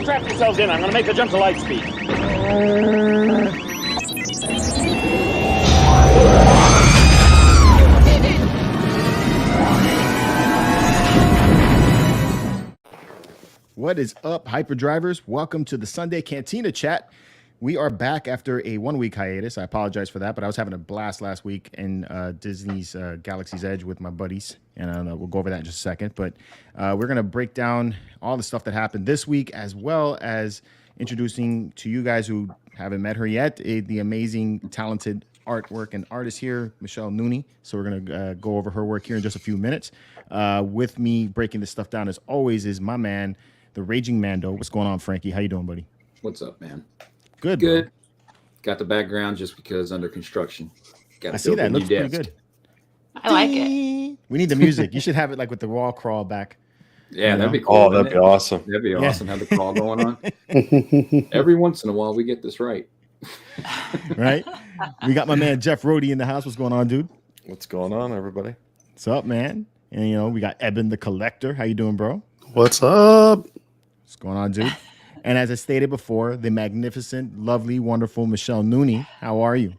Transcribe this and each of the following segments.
strap yourselves in. I'm going to make a jump to Lightspeed. What is up, Hyperdrivers? Welcome to the Sunday Cantina chat. We are back after a 1-week hiatus. I apologize for that, but I was having a blast last week in Disney's Galaxy's Edge with my buddies, and we'll go over that in just a second. But we're going to break down all the stuff that happened this week, as well as introducing to you guys who haven't met her yet, the amazing, talented artwork and artist here, Michelle Nooney. So we're going to go over her work here in just a few minutes. With me breaking this stuff down, as always, is my man, the Raging Mando. What's going on, Frankie? How you doing, buddy? What's up, man? Good. Good. Bro. Got the background just because under construction. I see that. It looks pretty good. I like it. We need the music. You should have it like with the wall crawl back. Yeah, that'd be cool. Oh, that'd be awesome. That'd be awesome. Have the crawl going on. Every once in a while, we get this right. Right? We got my man Jeff Rohde in the house. What's going on, dude? What's going on, everybody? What's up, man? And we got Eben the Collector. How you doing, bro? What's up? What's going on, dude? And as I stated before, the magnificent, lovely, wonderful Michelle Nooney. How are you?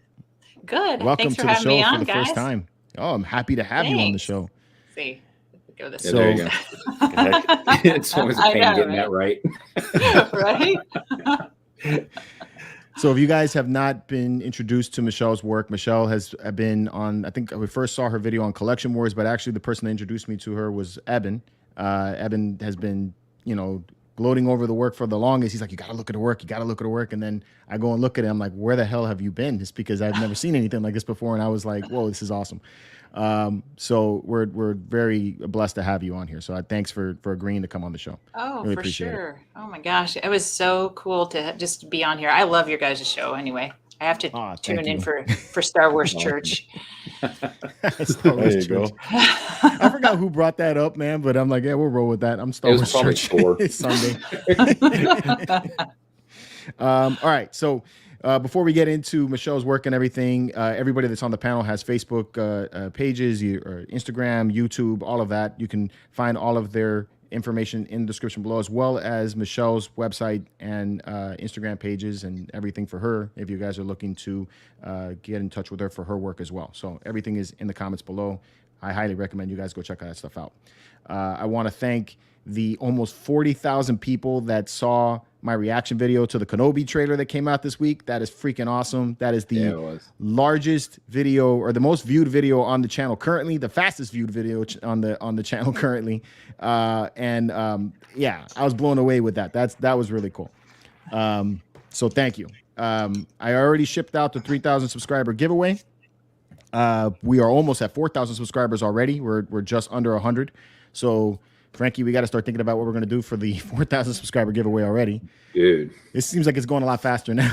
Good. Welcome Thanks to for the having show me for on, the guys. first time. Oh, I'm happy to have you on the show. See, go this There you go. It's always a pain getting that right. Right? So if you guys have not been introduced to Michelle's work, Michelle has been on, I think we first saw her video on Collection Wars, but actually the person that introduced me to her was Eben. Eben has been, gloating over the work for the longest. He's like, you got to look at the work. You got to look at the work. And then I go and look at it. I'm like, where the hell have you been? It's because I've never seen anything like this before. And I was like, whoa, this is awesome. So we're very blessed to have you on here. So thanks for agreeing to come on the show. Oh, really for sure. Oh my gosh. It was so cool to just be on here. I love your guys' show anyway. I have to tune in for Star Wars Church. Star Wars there you Church. go. I forgot who brought that up, man, but I'm like, yeah, we'll roll with that. I'm Star Wars Church. It's Sunday. All right. So before we get into Michelle's work and everything, everybody that's on the panel has Facebook pages, or Instagram, YouTube, all of that. You can find all of their information in the description below, as well as Michelle's website and Instagram pages and everything for her, if you guys are looking to get in touch with her for her work as well. So everything is in the comments below. I highly recommend you guys go check that stuff out. I want to thank the almost 40,000 people that saw my reaction video to the Kenobi trailer that came out this week. That is freaking awesome. That is the largest video, or the most viewed video on the channel currently, the fastest viewed video on the channel currently. Yeah, I was blown away with that. That was really cool. So thank you. I already shipped out the 3,000 subscriber giveaway. We are almost at 4,000 subscribers already. We're just under 100. So Frankie, we got to start thinking about what we're going to do for the 4,000 subscriber giveaway already. Dude. It seems like it's going a lot faster now.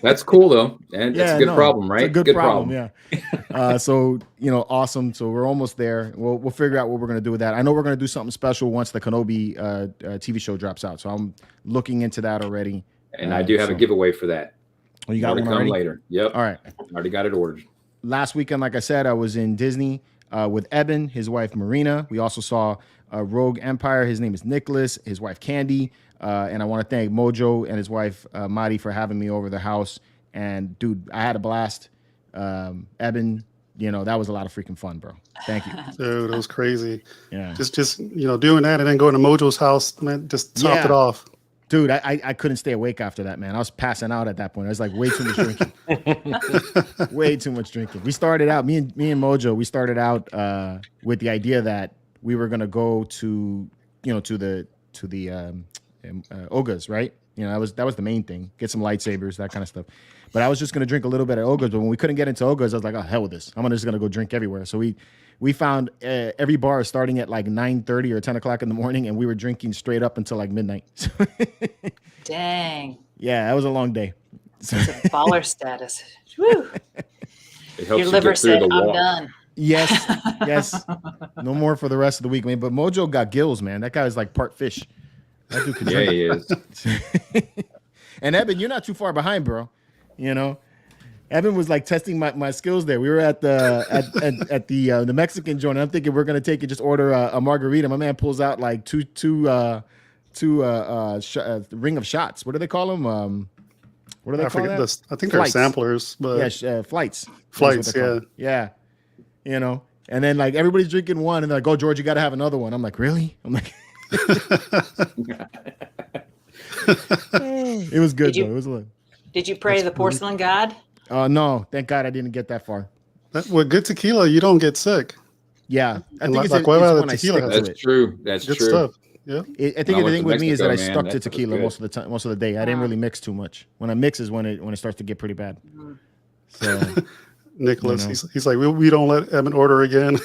That's cool, though. And it's a good problem, right? It's a good problem, yeah. So, awesome. So we're almost there. We'll figure out what we're going to do with that. I know we're going to do something special once the Kenobi TV show drops out. So I'm looking into that already. And I do have a giveaway for that. Oh, you got one already? Come later. Yep. All right. Already got it ordered. Last weekend, like I said, I was in Disney with Eben, his wife Marina. We also saw Rogue Empire. His name is Nicholas, his wife Candy. And I want to thank Mojo and his wife Madi for having me over the house. And dude, I had a blast. Eben, that was a lot of freaking fun, bro. Thank you. Dude, it was crazy. Yeah. Just doing that and then going to Mojo's house, man, just topped it off. Dude, I couldn't stay awake after that, man. I was passing out at that point. I was like way too much drinking. Way too much drinking. We started out, me and Mojo, we started out with the idea that we were gonna go to the Oga's, right? That was the main thing. Get some lightsabers, that kind of stuff. But I was just gonna drink a little bit at Oga's. But when we couldn't get into Oga's, I was like, oh, hell with this. I'm just gonna go drink everywhere. So we found every bar starting at like 9:30 or 10 o'clock in the morning, and we were drinking straight up until like midnight. Dang. Yeah, that was a long day. It's a baller status. Woo. It helps Your you liver get through said, the I'm walk. done. Yes. No more for the rest of the week, man. But Mojo got gills, man. That guy is like part fish. That dude can drink. Yeah, he is. And Eben, you're not too far behind, bro. Evan was like testing my skills there. We were at the Mexican joint. I'm thinking we're gonna take and just order a margarita. My man pulls out like two ring of shots. What do they call them? What do they I call forget that? this. I think they're Flights. samplers, but Yeah, flights. flights. That's what they're called. Yeah. You know, and then like everybody's drinking one, and they're like, "Oh, George, you got to have another one." I'm like, "Really?" I'm like, it was good though. It was a Did you pray the porcelain god? no, thank God I didn't get that far. With good tequila, you don't get sick. Yeah, I And think it's, like it's whatever when I tequila stick has. to That's it. true. That's Good true. stuff. Yeah. I think When I the went thing to with me is that I Mexico, man, stuck that to was tequila good. most of the day. I didn't really mix too much. When I mix is when it starts to get pretty bad. So Nicholas, You know. he's like, we don't let Evan order again.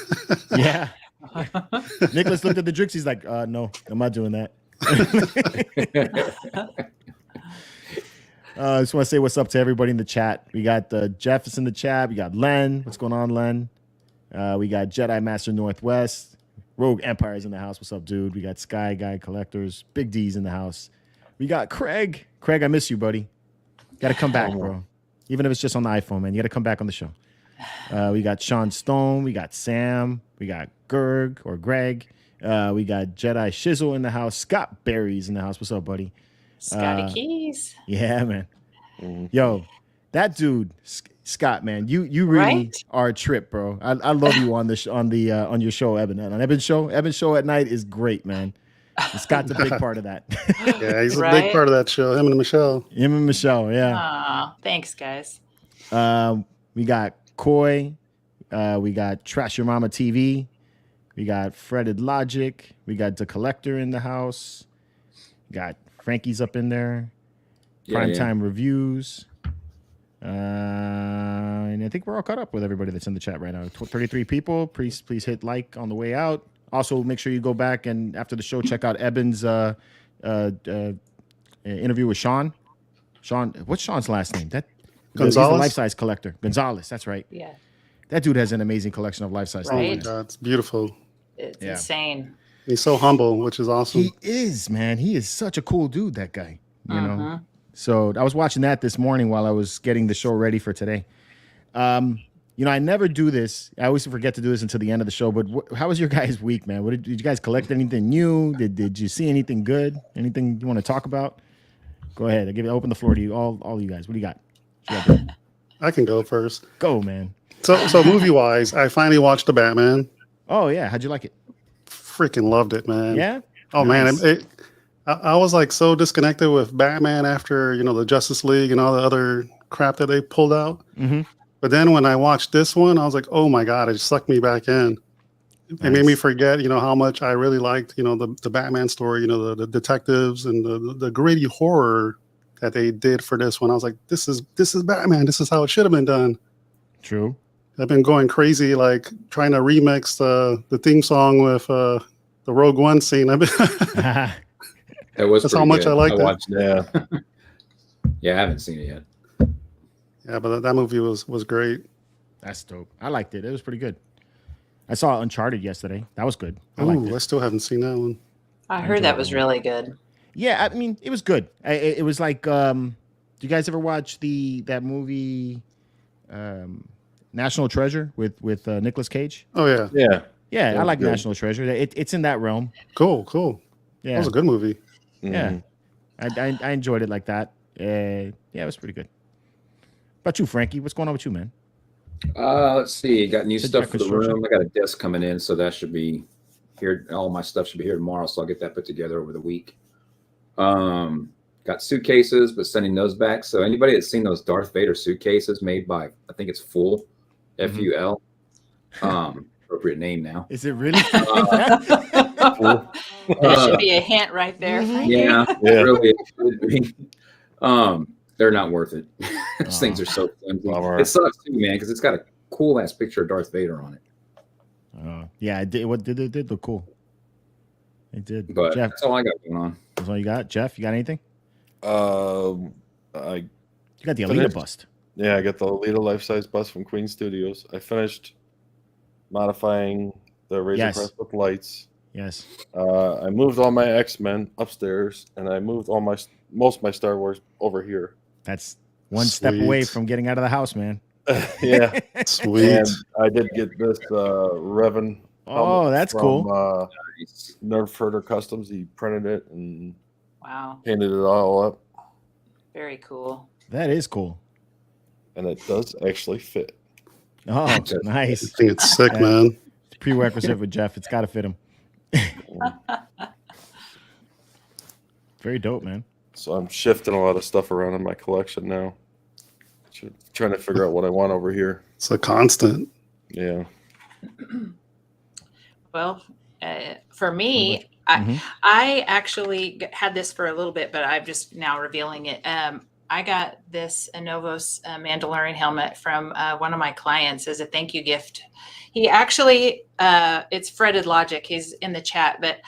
yeah, Nicholas looked at the drinks. He's like, "No, I'm not doing that." I just want to say what's up to everybody in the chat. We got Jeff is in the chat. We got Len. What's going on, Len? We got Jedi Master Northwest. Rogue Empire's in the house. What's up, dude? We got Sky Guy Collectors. Big D's in the house. We got Craig. Craig, I miss you, buddy. Got to come back, bro. Even if it's just on the iPhone, man. You got to come back on the show. We got Sean Stone. We got Sam. We got Greg. We got Jedi Shizzle in the house. Scott Berry's in the house. What's up, buddy? Scotty Keys. Yeah, man. Yo, that dude, Scott, man, you really Right? are a trip, bro. I love you on on your show, Evan. On Evan's show at night is great, man. And Scott's a big part of that. Yeah, he's a Right? big part of that show. Him and Michelle. Him and Michelle, yeah. Aw, thanks, guys. We got Koi. We got Trash Your Mama TV. We got Fretted Logic. We got The Collector in the house. We got Frankie's up in there. Prime Time Reviews. And I think we're all caught up with everybody that's in the chat right now. 33 people. Please hit like on the way out. Also, make sure you go back and after the show, check out Eben's interview with Sean. Sean, what's Sean's last name? He's the Gonzalez? life-size collector. Gonzalez, that's right. Yeah, That dude has an amazing collection of life-size Oh my Right. God, it's beautiful. it's Yeah. insane. He's so humble, which is awesome. He is, man. He is such a cool dude, that guy. You know? Mhm. So I was watching that this morning while I was getting the show ready for today. I never do this. I always forget to do this until the end of the show. But how was your guys' week, man? Did you guys collect anything new? Did you see anything good? Anything you want to talk about? Go ahead. Open the floor to you, all you guys. What do you got? What you got? I can go first. Go, man. So movie wise, I finally watched the Batman. Oh yeah, how'd you like it? Freaking loved it, man. Yeah. Oh Nice. man, I was like so disconnected with Batman after the Justice League and all the other crap that they pulled out. Mm-hmm. But then when I watched this one, I was like, oh my God, it just sucked me back in. It made me forget, how much I really liked, the Batman story, the detectives and the gritty horror that they did for this one. I was like, this is Batman. This is how it should have been done. True. I've been going crazy, like trying to remix the theme song with the Rogue One scene. That was That's pretty how much good. I liked it. watched it. Yeah. Yeah, I haven't seen it yet. Yeah, but that movie was great. That's dope. I liked it. It was pretty good. I saw Uncharted yesterday. That was good. I liked Ooh, I it. still haven't seen that one. I heard that was really good. Yeah, I mean, it was good. It was like, do you guys ever watch that movie, National Treasure with Nicolas Cage? Oh yeah, Yeah. Yeah, Yeah, I like good. National Treasure. It's in that realm. cool. That Yeah, was a good movie. yeah. I enjoyed it like that. Yeah, it was pretty good. What about you, Frankie? What's going on with you, man? Let's see. Got new Said stuff Jack for the Construction. room. I got a desk coming in, so that should be here. All my stuff should be here tomorrow, so I'll get that put together over the week. Got suitcases, but sending those back. So anybody that's seen those Darth Vader suitcases made by, I think it's Full, F-U-L. Appropriate name now. Is it really? That should be a hint right there. Frankie. Yeah, Yeah. really. It should be. They're not worth it. These things are so flimsy. Bummer. It sucks too, man, because it's got a cool ass picture of Darth Vader on it. Yeah, it did. It did look cool. It did. But Jeff, that's all I got going on. that's all you got? Jeff, you got anything? I You got the Alita Finished. bust. Yeah, I got the Alita life-size bus from Queen Studios. I finished modifying the Razor Yes. Crest with lights. Yes. I moved all my X-Men upstairs, and I moved most of my Star Wars over here. That's one step away Sweet. from getting out of the house, man. Yeah, Sweet. and I did get this Revan Oh, that's cool. Nice. Nerf Herder Customs. He printed it and Wow. painted it all up. Very cool. That is cool. And it does actually fit. Oh, I nice. think it's sick, man. It's prerequisite with Jeff. It's got to fit him. Very dope, man. So I'm shifting a lot of stuff around in my collection now. Trying to figure out what I want over here. It's a constant. Yeah. Well, for me, I actually had this for a little bit, but I'm just now revealing it. I got this Anovos Mandalorian helmet from one of my clients as a thank you gift. He actually, it's Fretted Logic. He's in the chat, but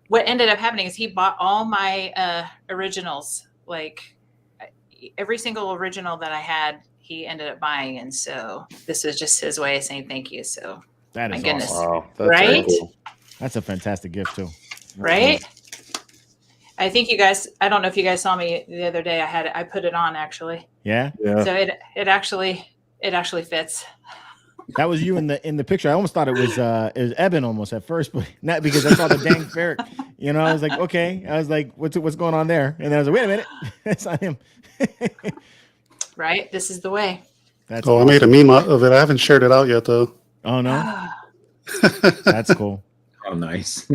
what ended up happening is he bought all my originals, like every single original that I had, he ended up buying. And so this is just his way of saying thank you. So That my is goodness. awesome. Wow. That's Right? cool. That's a fantastic gift too. Right? I think you guys, I don't know if you guys saw me the other day. I put it on actually. Yeah, Yeah. So it actually fits. that was you in the picture. I almost thought it was Eben almost at first, but not because I saw the dang ferret. You know, I was like, okay. I was like, what's going on there? And then I was like, wait a minute, that's not him. Right? This is the way. That's I made a meme of it. I haven't shared it out yet, though. Oh no, that's cool. Oh, nice.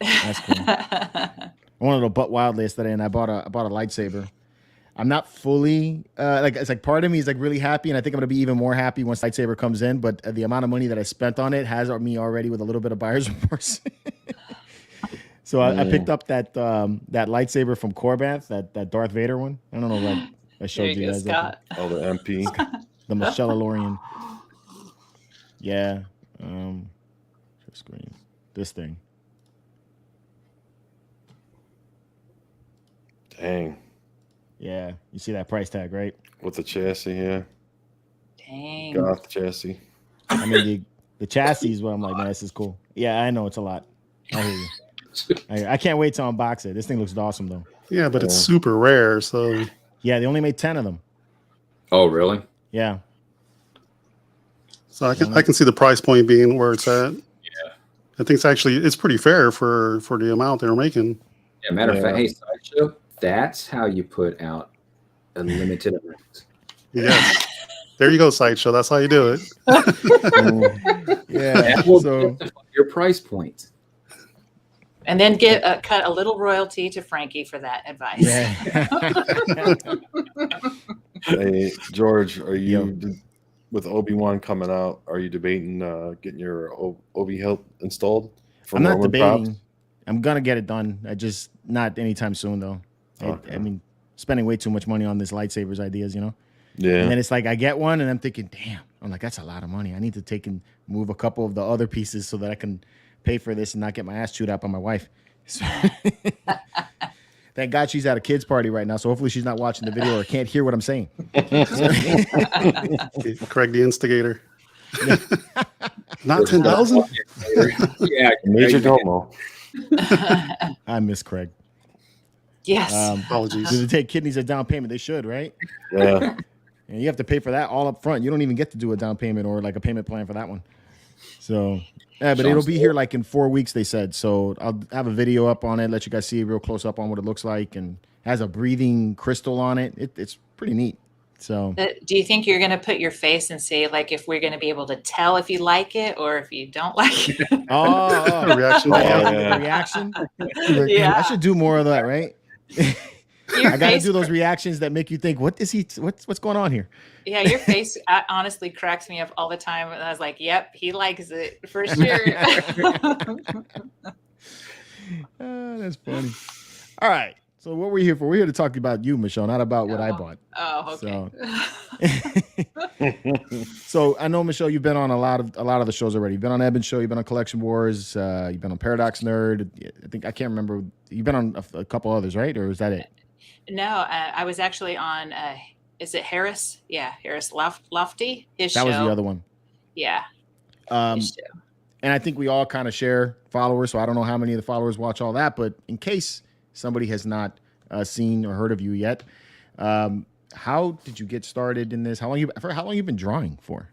That's cool. I wanted to butt wild yesterday, and I bought a lightsaber. I'm not fully it's like part of me is like really happy, and I think I'm gonna be even more happy once lightsaber comes in. But the amount of money that I spent on it has me already with a little bit of buyer's remorse. So I picked up that lightsaber from Corbath, that Darth Vader one. I don't know what I There showed you you go, guys. Scott. Oh, the MP. The Michelle Nooney. Yeah. Screen. This thing. Dang. Yeah. You see that price tag, right? With the chassis, yeah. Dang. Goth chassis. I mean, the chassis is what I'm like, man, this is cool. Yeah, I know it's a lot. I hear you. I can't wait to unbox it. This thing looks awesome, though. Yeah, but it's super rare, so Yeah, they only made 10 of them. Oh, really? Yeah. so I can see the price point being where it's at. Yeah. I think it's pretty fair for the amount they're making. Yeah, matter of fact, hey, Sideshow, that's how you put out a limited amount. Yes. There you go, Sideshow. That's how you do it. Yeah. That will So justify your price point. And then cut a little royalty to Frankie for that advice. yeah. Hey, George, are you with Obi-Wan coming out? Are you debating getting your Obi help installed? I'm not Roman debating. props? I'm gonna get it done. I just not anytime soon though. Okay. I mean, spending way too much money on this lightsabers ideas, you know. Yeah. And then it's like I get one, and I'm thinking, damn. I'm like, that's a lot of money. I need to take and move a couple of the other pieces so that I can pay for this and not get my ass chewed up on my wife. So, thank God she's at a kids party right now. So hopefully she's not watching the video or can't hear what I'm saying. Craig the instigator. Not 10,000. Yeah, Major domo. I miss Craig. Yes. Apologies. Do they take kidneys as down payment? They should, right? Yeah. And you have to pay for that all up front. You don't even get to do a down payment or like a payment plan for that one. So, yeah, but it'll be here like in 4 weeks, they said. So I'll have a video up on it, let you guys see real close up on what it looks like, and has a breathing crystal on it. It's pretty neat. So, Do you think you're going to put your face and say, like, if we're going to be able to tell if you like it or if you don't like it? Reaction. Reaction. Yeah. I should do more of that, right? Your I got to face do those reactions that make you think, what's going on here? Yeah, your face honestly cracks me up all the time. And I was like, yep, he likes it for sure. That's funny. All right. So what we're here for? We're here to talk about you, Michelle, not about what I bought. Oh, okay. So I know, Michelle, you've been on a lot of the shows already. You've been on Eben's show. You've been on Collection Wars. You've been on Paradox Nerd. I can't remember. You've been on a couple others, right? Or is that it? No, I was actually on. Is it Harris? Yeah, Harris Lofty. His that show. was the other one. Yeah. His show. And I think we all kind of share followers. So I don't know how many of the followers watch all that, but in case somebody has not seen or heard of you yet, how did you get started in this? How long you been drawing for?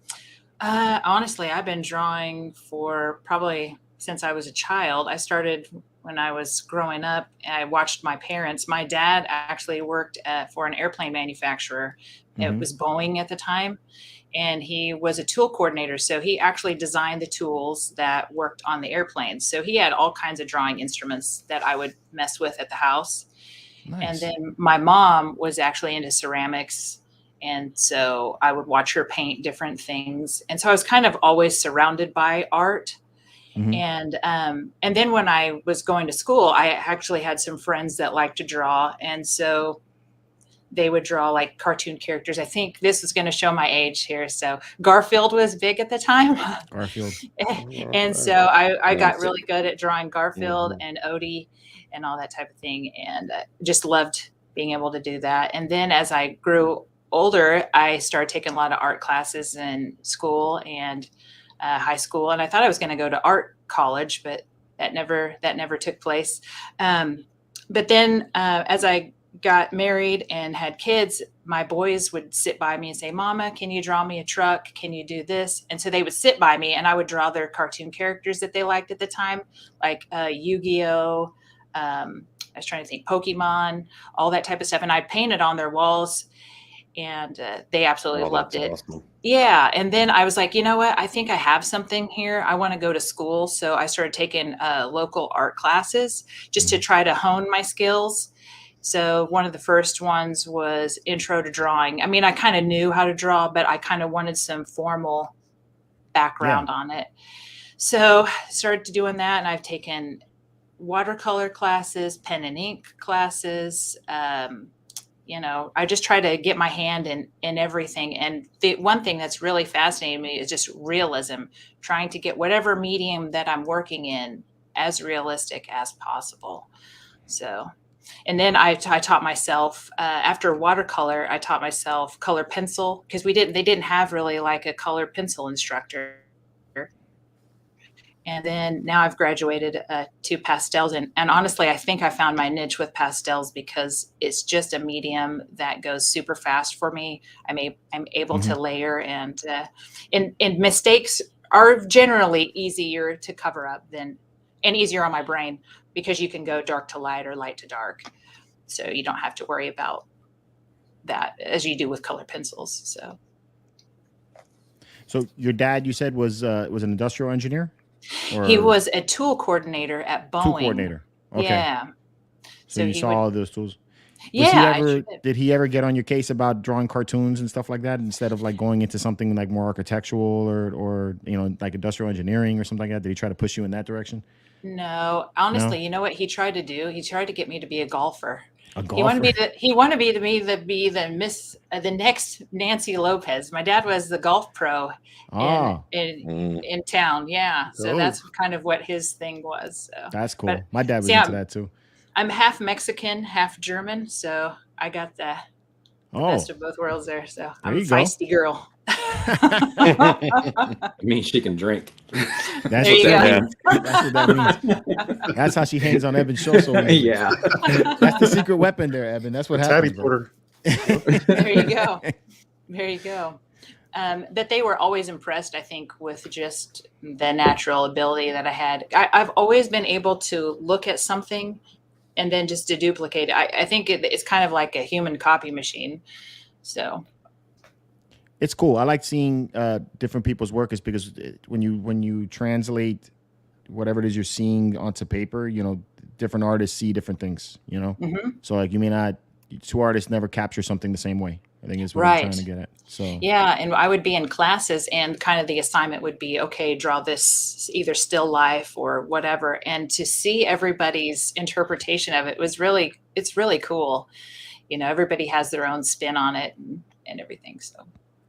Honestly, I've been drawing for probably since I was a child. I started when I was growing up. I watched my parents. My dad actually worked for an airplane manufacturer. It was Boeing at the time, and he was a tool coordinator. So he actually designed the tools that worked on the airplanes. So he had all kinds of drawing instruments that I would mess with at the house. And Nice. then my mom was actually into ceramics. And so I would watch her paint different things. And so I was kind of always surrounded by art. Mhm. And then when I was going to school, I actually had some friends that liked to draw. And so they would draw like cartoon characters. I think this is going to show my age here. So Garfield was big at the time. Garfield. And so I got Nice. really good at drawing Garfield Mhm. and Odie and all that type of thing. And just loved being able to do that. And then as I grew older, I started taking a lot of art classes in school and high school. And I thought I was going to go to art college, but that never took place. But then as I got married and had kids, my boys would sit by me and say, Mama, can you draw me a truck? Can you do this? And so they would sit by me and I would draw their cartoon characters that they liked at the time, like Yu-Gi-Oh! I was trying to think, Pokemon, all that type of stuff. And I'd paint it on their walls and they absolutely Oh, loved that's it. awesome. Yeah. And then I was like, you know what? I think I have something here. I want to go to school. So I started taking local art classes just to try to hone my skills. So one of the first ones was intro to drawing. I mean, I kind of knew how to draw, but I kind of wanted some formal background on it. So started doing that, and I've taken watercolor classes, pen and ink classes. I just try to get my hand in everything. And the one thing that's really fascinating me is just realism, trying to get whatever medium that I'm working in as realistic as possible. So, and then I taught myself after watercolor, I taught myself color pencil because they didn't have really like a color pencil instructor. And then now I've graduated to pastels. And honestly, I think I found my niche with pastels because it's just a medium that goes super fast for me. I'm able to layer and mistakes are generally easier to cover up and easier on my brain because you can go dark to light or light to dark. So you don't have to worry about that as you do with color pencils. So your dad, you said, was an industrial engineer? Or he was a tool coordinator at Boeing. tool coordinator. Okay. Yeah. So you saw all those tools. Yeah. Did he ever get on your case about drawing cartoons and stuff like that instead of like going into something like more architectural or like industrial engineering or something like that? Did he try to push you in that direction? No, honestly, you know what he tried to do? He tried to get me to be a golfer. A golfer. He wanted me to be the next Nancy Lopez. My dad was the golf pro in town. Yeah. So that's kind of what his thing was. So. That's cool. But, my dad was into that too. I'm half Mexican, half German. So I got the best of both worlds there. So I'm a feisty girl. I mean, she can drink. That's what that means. That's what that means. That's how she hangs on Evan's show. So yeah, that's the secret weapon there, Evan. That's what happens. There you go. There you go. But they were always impressed, I think, with just the natural ability that I had. I've always been able to look at something and then just to duplicate it. I think it's kind of like a human copy machine. So. It's cool. I like seeing different people's work is because when you translate whatever it is you're seeing onto paper, different artists see different things, So like you may not, two artists never capture something the same way. I think is what I'm trying to get at. So yeah, and I would be in classes and kind of the assignment would be, okay, draw this either still life or whatever. And to see everybody's interpretation of it it's really cool. Everybody has their own spin on it and everything. So.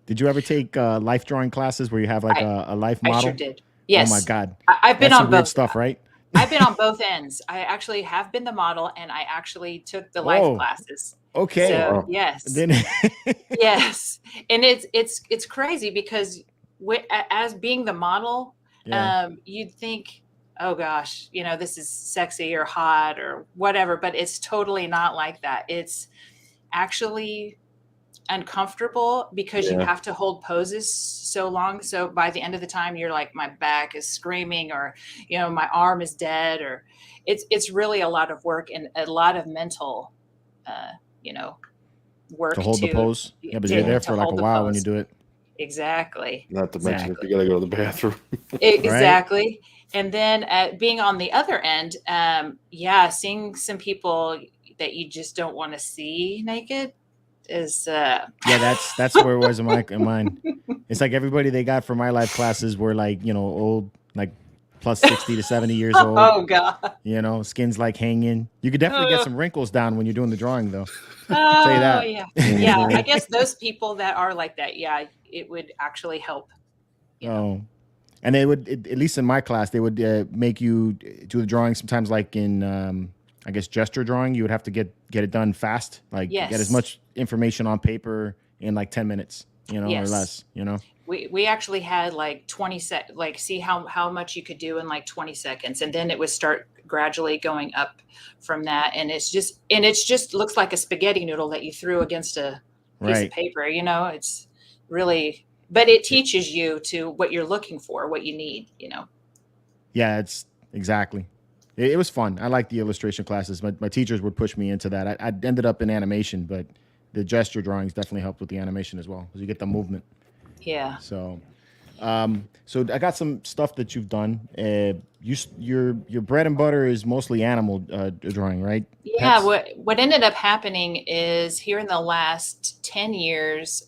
Did you ever take life drawing classes where you have like a life model? I sure did. Yes. Oh my God. I've been on both stuff, right? I've been on both ends. I actually have been the model and I actually took the life classes. Okay. So, yes. Yes. And it's crazy because as being the model, you'd think, oh gosh, this is sexy or hot or whatever, but it's totally not like that. It's actually uncomfortable because you have to hold poses so long. So by the end of the time, you're like, my back is screaming, or, you know, my arm is dead, or it's really a lot of work and a lot of mental, you know, work To hold the pose. Yeah, but you're there for like a while when you do it. Exactly. Not to mention if you gotta go to the bathroom. Exactly. And then being on the other end, seeing some people that you just don't want to see naked is yeah, that's where it was in mine. It's like everybody they got for my life classes were like, you know, old, like plus 60 to 70 years old. Oh God. You know, skin's like hanging. You could definitely get some wrinkles down when you're doing the drawing though. Oh, Say that. yeah. I guess those people that are like that, it would actually help. You know? And they would, at least in my class, they would make you do the drawing sometimes, like in, I guess, gesture drawing. You would have to get it done fast, like get as much information on paper in like 10 minutes, you know, or less, you know. We actually had like 20 see how much you could do in like 20 seconds. And then it would start gradually going up from that. And it's just looks like a spaghetti noodle that you threw against a piece of paper, you know. It's really, but it teaches you to what you're looking for, what you need, you know. Yeah, it's exactly. It was fun. I liked the illustration classes. My teachers would push me into that. I ended up in animation, but the gesture drawings definitely helped with the animation as well, because you get the movement. Yeah. So, so I got some stuff that you've done. Your bread and butter is mostly animal drawing, right? Yeah. Pets? What ended up happening is here in the last 10 years,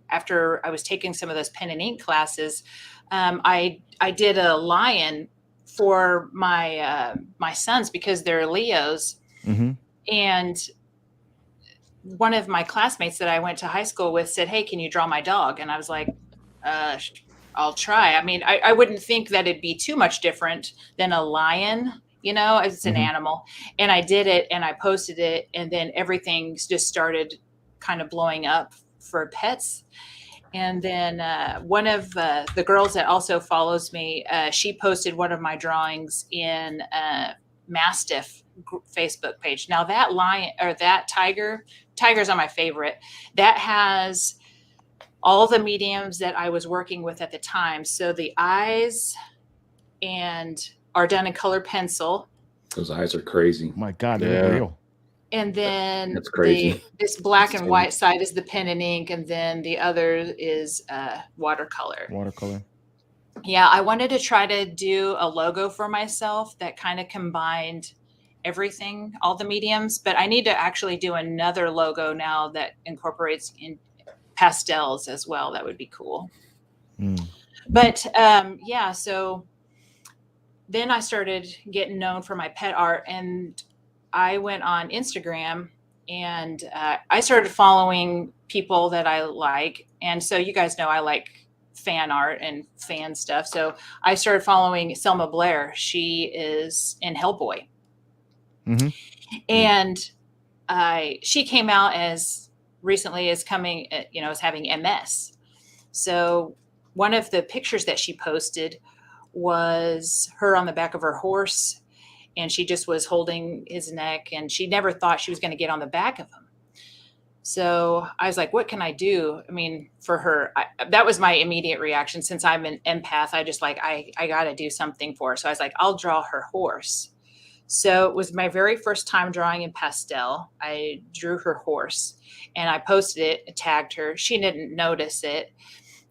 after I was taking some of those pen and ink classes, I did a lion for my my sons because they're Leos. Mm-hmm. And one of my classmates that I went to high school with said, "Hey, can you draw my dog?" And I was like, I'll try. I mean, I wouldn't think that it'd be too much different than a lion, you know, it's an animal. And I did it and I posted it, and then everything just started kind of blowing up for pets. And then one of the girls that also follows me, she posted one of my drawings in Mastiff Facebook page. Now that lion or that tigers are my favorite. That has all the mediums that I was working with at the time. So the eyes are done in color pencil. Those eyes are crazy. My God, they look real. And then that's crazy. This black and white side is the pen and ink, and then the other is watercolor. Watercolor. Yeah, I wanted to try to do a logo for myself that kind of combined everything, all the mediums, but I need to actually do another logo now that incorporates in pastels as well. That would be cool. But so then I started getting known for my pet art, and I went on Instagram and I started following people that I like. And so you guys know I like fan art and fan stuff. So I started following Selma Blair. She is in Hellboy. Mm-hmm. And she came out as recently as as having MS. So one of the pictures that she posted was her on the back of her horse, and she just was holding his neck, and she never thought she was going to get on the back of him. So I was like, what can I do? I mean, for her, that was my immediate reaction. Since I'm an empath, I just like, I got to do something for her. So I was like, I'll draw her horse. So it was my very first time drawing in pastel. I drew her horse and I posted it, tagged her. She didn't notice it.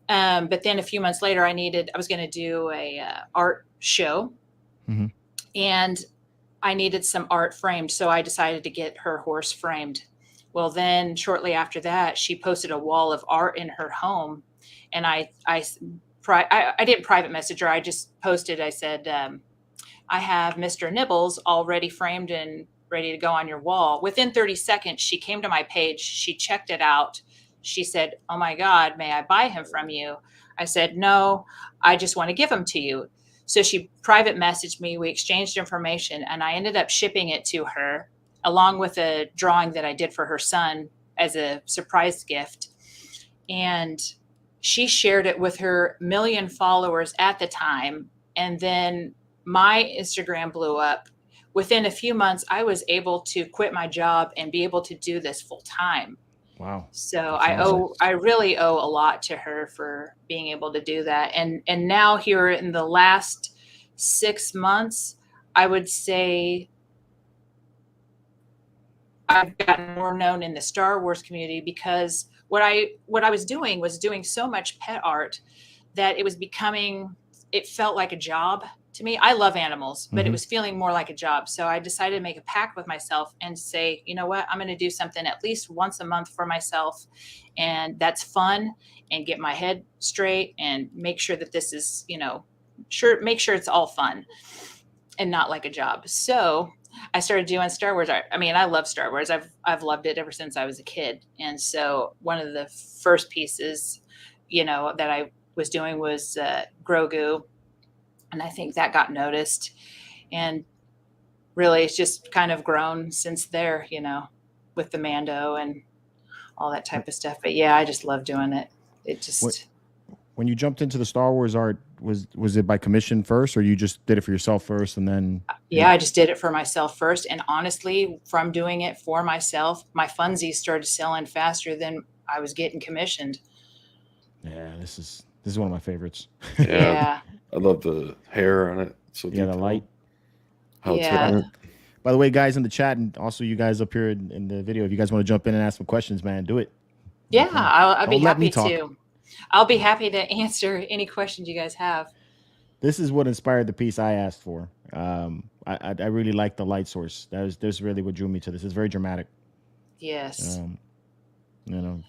But then a few months later, I was going to do a art show, and I needed some art framed. So I decided to get her horse framed. Well, then shortly after that, she posted a wall of art in her home, and I didn't private message her. I just posted. I said, I have Mr. Nibbles already framed and ready to go on your wall. Within 30 seconds, she came to my page. She checked it out. She said, "Oh my God, may I buy him from you?" I said, "No, I just want to give him to you." So she private messaged me. We exchanged information, and I ended up shipping it to her along with a drawing that I did for her son as a surprise gift. And she shared it with her 1 million followers at the time. And then my Instagram blew up. Within a few months, I was able to quit my job and be able to do this full time. Wow. So I really owe a lot to her for being able to do that. And now here in the last 6 months, I would say I've gotten more known in the Star Wars community because what I was doing so much pet art that it felt like a job to me. I love animals, but it was feeling more like a job. So I decided to make a pact with myself and say, you know what, I'm going to do something at least once a month for myself. And that's fun, and get my head straight and make sure that this is, make sure it's all fun and not like a job. So I started doing Star Wars art. I mean, I love Star Wars. I've loved it ever since I was a kid. And so one of the first pieces, that I was doing was Grogu. And I think that got noticed. And really, it's just kind of grown since there, with the Mando and all that type of stuff. But yeah, I just love doing it. It just... When you jumped into the Star Wars art, was it by commission first, or you just did it for yourself first and then? Yeah, I just did it for myself first. And honestly, from doing it for myself, my funsies started selling faster than I was getting commissioned. Yeah, this is one of my favorites. Yeah. I love the hair on it. So the light. How it's Yeah. hitting it. By the way, guys in the chat, and also you guys up here in the video, if you guys want to jump in and ask some questions, man, do it. Yeah, I'll be Don't let me happy talk. to. I'll be happy to answer any questions you guys have. This is what inspired the piece I asked for. I really like the light source. That's really what drew me to this. It's very dramatic. Yes.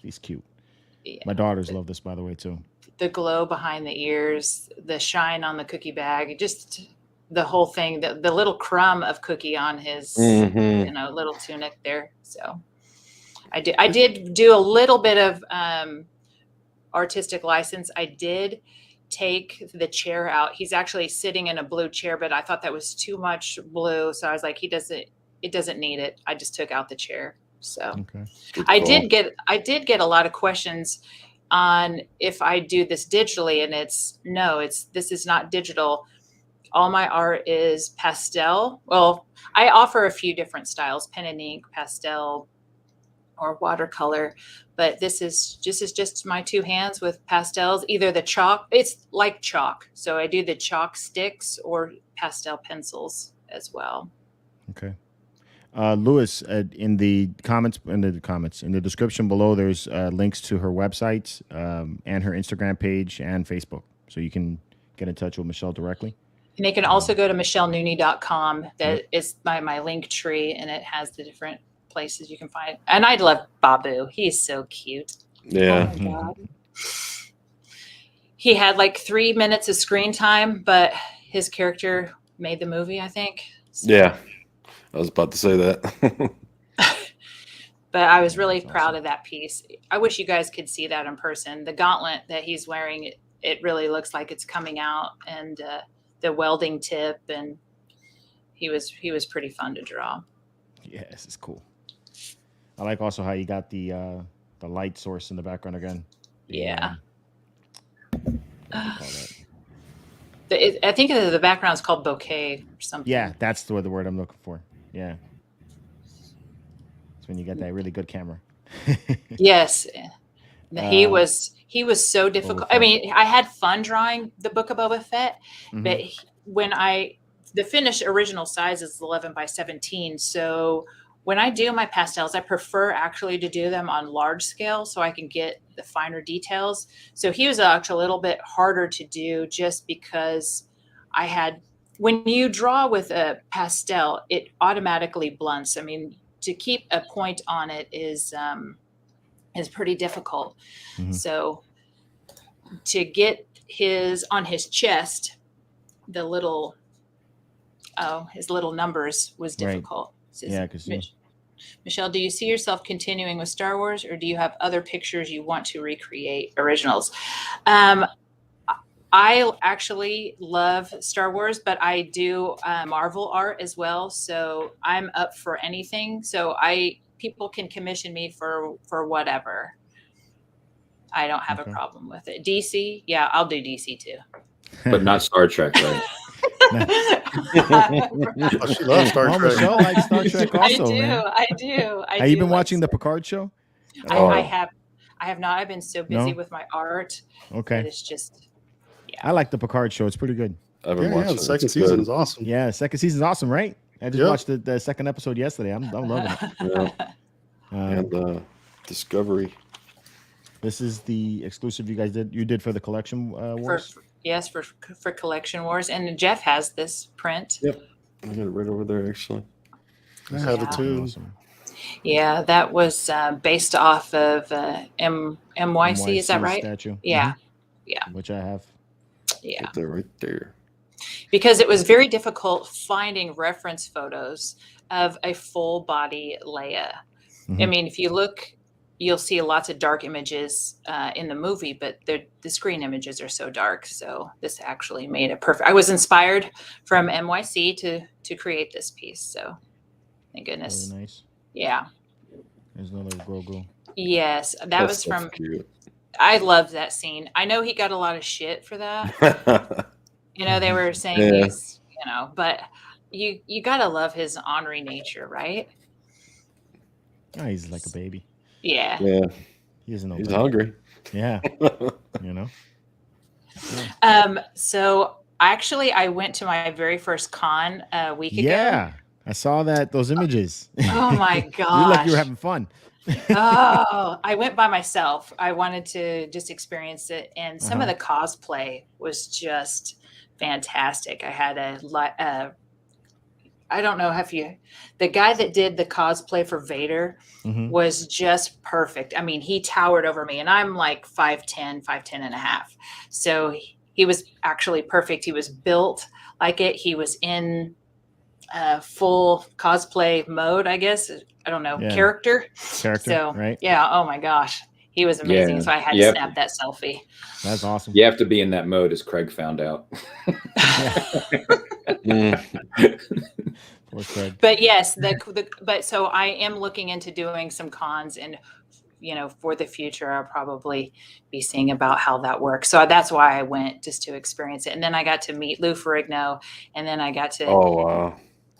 He's cute. Yeah. My daughters love this, by the way, too. The glow behind the ears, the shine on the cookie bag, just the whole thing, the little crumb of cookie on his little tunic there. So I did do a little bit of artistic license. I did take the chair out. He's actually sitting in a blue chair, but I thought that was too much blue. So I was like, it doesn't need it. I just took out the chair. So Okay. I did get a lot of questions on if I do this digitally, and this is not digital. All my art is pastel. Well, I offer a few different styles: pen and ink, pastel, or watercolor. But this is just my two hands with pastels. Either the chalk, it's like chalk. So I do the chalk sticks or pastel pencils as well. Okay. Lewis, in the description below, there's links to her website and her Instagram page and Facebook, so you can get in touch with Michelle directly. And they can also go to michellenooney.com. That is my link tree, and it has the different places you can find. And I love Babu. He's so cute. Yeah. Oh my God. He had like 3 minutes of screen time, but his character made the movie, I think. So. Yeah. I was about to say that. But I was really proud of that piece. I wish you guys could see that in person. The gauntlet that he's wearing, it really looks like it's coming out, and the welding tip, and he was pretty fun to draw. Yeah, this is cool. I like also how you got the light source in the background again. Yeah. What do you call that? I think the background is called bouquet or something. Yeah, that's the word I'm looking for. Yeah. It's when you get that really good camera. Yes. He was so difficult. I mean, I had fun drawing the Book of Boba Fett, but when the finished original size is 11 by 17. So when I do my pastels, I prefer actually to do them on large scale so I can get the finer details. So he was actually a little bit harder to do just because when you draw with a pastel, it automatically blunts. I mean, to keep a point on it is pretty difficult. So to get on his chest, his little numbers was difficult. Right. Yeah, because Michelle, do you see yourself continuing with Star Wars, or do you have other pictures you want to recreate originals? I actually love Star Wars, but I do Marvel art as well. So I'm up for anything. So people can commission me for whatever. I don't have a problem with it. DC, yeah, I'll do DC too. But not Star Trek, right? She loves Star Trek. Michelle likes Star Trek also, I do. Have you been like watching the Picard show? I have not. I've been so busy No? with my art. Okay. That it's just, I like the Picard show. It's pretty good. I've been Yeah, watching. the second It's season good. is awesome. Yeah, second season's awesome, right? I just Yep. watched the second episode yesterday. I'm loving it. Yeah. And Discovery. This is the exclusive you did for the collection wars. for Collection Wars, and Jeff has this print. Yep. I got it right over there, actually. I have it too. Awesome. Yeah, that was based off of MYC. Is that right? Statue. Yeah, Which I have. yeah. Right there. Because it was very difficult finding reference photos of a full body Leia. I mean, if you look, you'll see lots of dark images in the movie, but the screen images are so dark. So this actually made it perfect. I was inspired from MYC to create this piece. So thank goodness. Very nice. Yeah. There's another Grogu. Yes, that was from. Cute. I loved that scene. I know he got a lot of shit for that. They were saying he's, but you gotta love his ornery nature, right? Oh, he's like a baby. Yeah. Yeah. He isn't. He's hungry. Yeah. So actually, I went to my very first con a week ago. Yeah, I saw those images. Oh my You gosh. look like you were having fun. I went by myself. I wanted to just experience it, and some of the cosplay was just fantastic. I had I don't know if the guy that did the cosplay for Vader was just perfect. I mean, he towered over me, and I'm like 5'10", 5'10 and a half. So he was actually perfect. He was built like it. He was in full cosplay mode, I guess. I don't know, character. So, right? Yeah. Oh my gosh. He was amazing. Yeah. So I had to snap that selfie. That's awesome. You have to be in that mode, as Craig found out. Poor Craig. But yes, but so I am looking into doing some cons, and for the future, I'll probably be seeing about how that works. So that's why I went, just to experience it. And then I got to meet Lou Ferrigno, and then I got to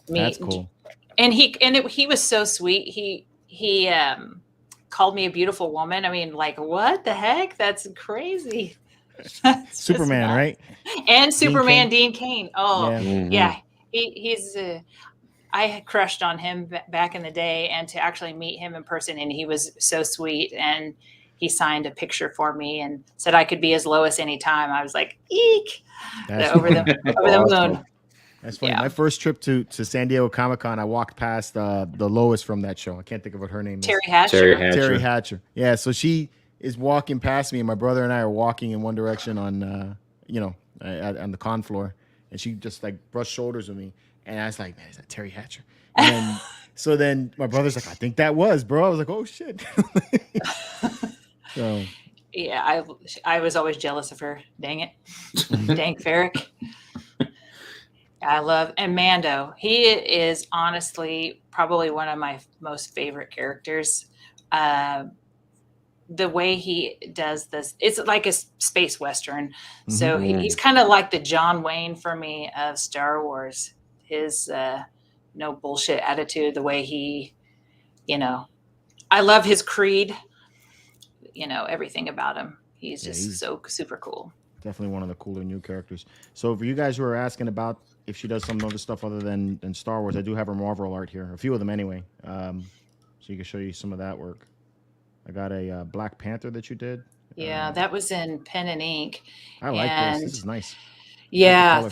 meet. That's cool. And he was so sweet. He called me a beautiful woman. I mean, like, what the heck? That's crazy. That's Superman, right? And Superman, Dean Cain. Oh, yeah. He's. I had crushed on him back in the day, and to actually meet him in person, and he was so sweet, and he signed a picture for me and said I could be as Lois anytime. I was like, eek! Over the moon. That's funny. Yeah. My first trip to San Diego Comic-Con, I walked past the Lois from that show. I can't think of what her name is. Terry Hatcher. Terry Hatcher. Yeah, so she is walking past me, and my brother and I are walking in one direction on on the con floor, and she just like brushed shoulders with me, and I was like, man, is that Terry Hatcher? And then my brother's like, I think that was, bro. I was like, oh shit. So yeah, I was always jealous of her. Dang it. Dang Ferrick. And Mando. He is honestly probably one of my most favorite characters. The way he does this, it's like a space Western. So he's kind of like the John Wayne for me of Star Wars. His no bullshit attitude, the way he, I love his creed, everything about him. He's just so super cool. Definitely one of the cooler new characters. So for you guys who are asking about if she does some other stuff other than Star Wars, I do have her Marvel art here, a few of them anyway. So you can show you some of that work. I got a Black Panther that you did. Yeah, that was in pen and ink. I like this. This is nice. Yeah,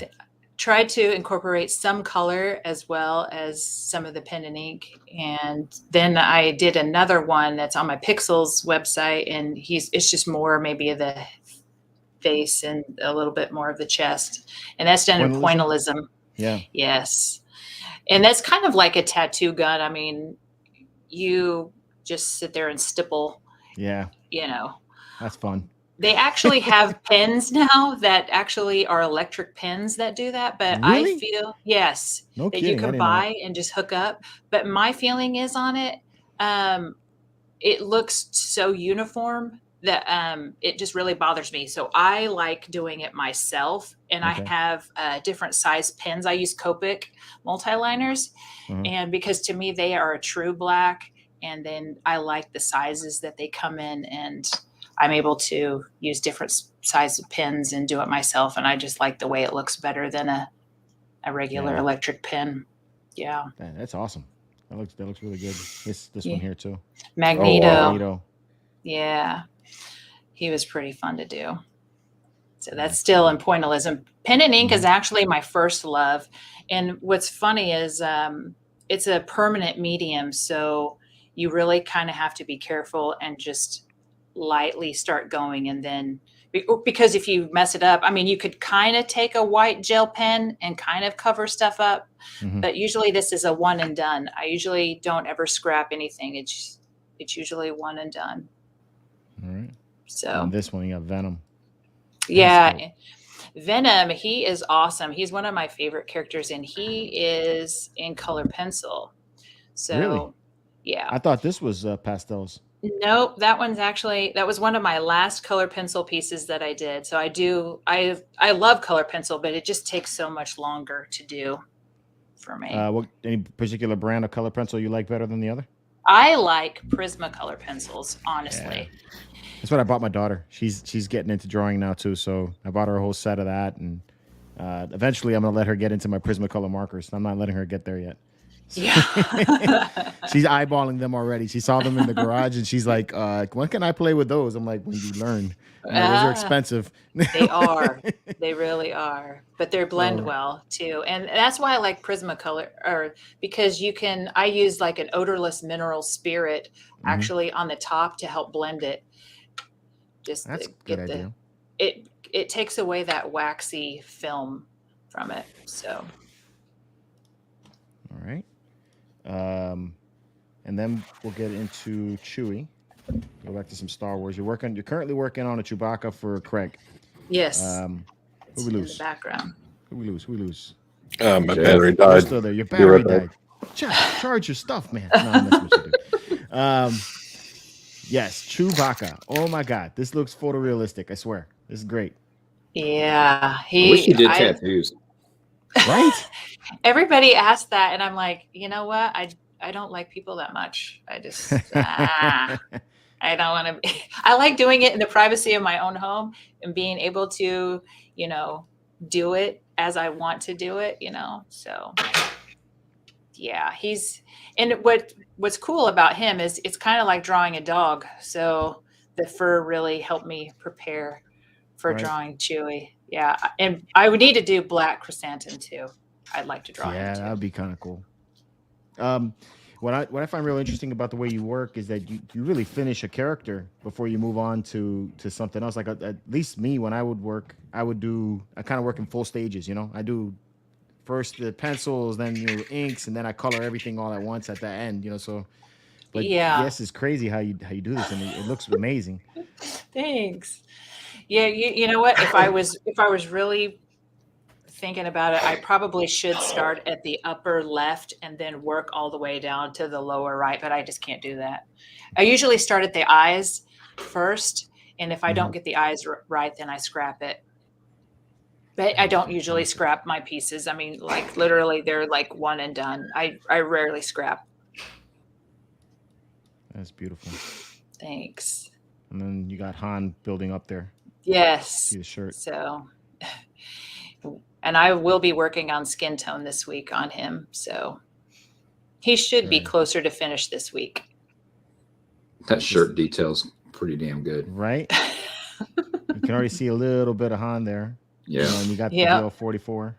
tried to incorporate some color as well as some of the pen and ink. And then I did another one that's on my Pixels website, and it's just more maybe of the face and a little bit more of the chest. And that's done in pointillism. Yeah. Yes. And that's kind of like a tattoo gun. I mean, you just sit there and stipple. Yeah. That's fun. They actually have pens now that actually are electric pens that do that. But really? I feel, yes, no that kidding. you can buy and just hook up. But my feeling is on it, it looks so uniform that it just really bothers me. So I like doing it myself. And I have different size pens. I use Copic multi-liners. And because to me, they are a true black. And then I like the sizes that they come in, and I'm able to use different size of pins and do it myself. And I just like the way it looks better than a regular electric pin. Yeah. That's awesome. That looks really good. This one here too. Magneto. Oh, wow. Magneto. Yeah. He was pretty fun to do. So that's still in pointillism. Pen and ink is actually my first love. And what's funny is it's a permanent medium. So you really kind of have to be careful and just lightly start going. And then, because if you mess it up, I mean, you could kind of take a white gel pen and kind of cover stuff up. But usually this is a one and done. I usually don't ever scrap anything. It's usually one and done. All right. So and this one, you got Venom. Yeah. Venom, he is awesome. He's one of my favorite characters, and he is in color pencil. So, really? Yeah. I thought this was pastels. Nope, that was one of my last color pencil pieces that I did. So I love color pencil, but it just takes so much longer to do for me. Any particular brand of color pencil you like better than the other? I like Prisma color pencils, honestly. Yeah. That's what I bought my daughter. She's getting into drawing now too, so I bought her a whole set of that, and eventually I'm gonna let her get into my Prismacolor markers. I'm not letting her get there yet. So Yeah. she's eyeballing them already. She saw them in the garage, and she's like, "When can I play with those?" I'm like, "When you learn." Those are expensive. They are. They really are. But they blend well too. And that's why I like Prismacolor, because I use like an odorless mineral spirit actually on the top to help blend it. Just That's a good idea. It takes away that waxy film from it. So all right. And then we'll get into Chewie. Go back to some Star Wars. You're currently working on a Chewbacca for Craig. yes. Who we lose? In the background. Who we lose? My battery You're died. still there. Your battery right died. Charge your stuff, man. No, I'm messing with you, dude. Yes, Chewbacca. Oh my God, this looks photorealistic. I swear, this is great. Yeah, I wish you did tattoos. Right? Everybody asked that, and I'm like, you know what? I don't like people that much. I just I don't want to be. I like doing it in the privacy of my own home and being able to, do it as I want to do it. So yeah, and what's cool about him is it's kind of like drawing a dog. So the fur really helped me prepare for drawing Chewie. Yeah, and I would need to do black chrysanthemum too. I'd like to draw him too. That would be kind of cool. What I find real interesting about the way you work is that you really finish a character before you move on to something else. Like at least me, when I would work, I kind of work in full stages. I do first the pencils, then inks, and then I color everything all at once at the end. So. But yes, it's crazy how you do this, and it looks amazing. Thanks. Yeah, you know what? If I was really thinking about it, I probably should start at the upper left and then work all the way down to the lower right, but I just can't do that. I usually start at the eyes first, and if I don't get the eyes right, then I scrap it. But I don't usually scrap my pieces. I mean, like literally they're like one and done. I rarely scrap. That's beautiful. Thanks. And then you got Han building up there. Yes. See the shirt. So, and I will be working on skin tone this week on him. So he should be closer to finish this week. That shirt detail's pretty damn good. Right? You can already see a little bit of Han there. Yeah. And you got the DL44.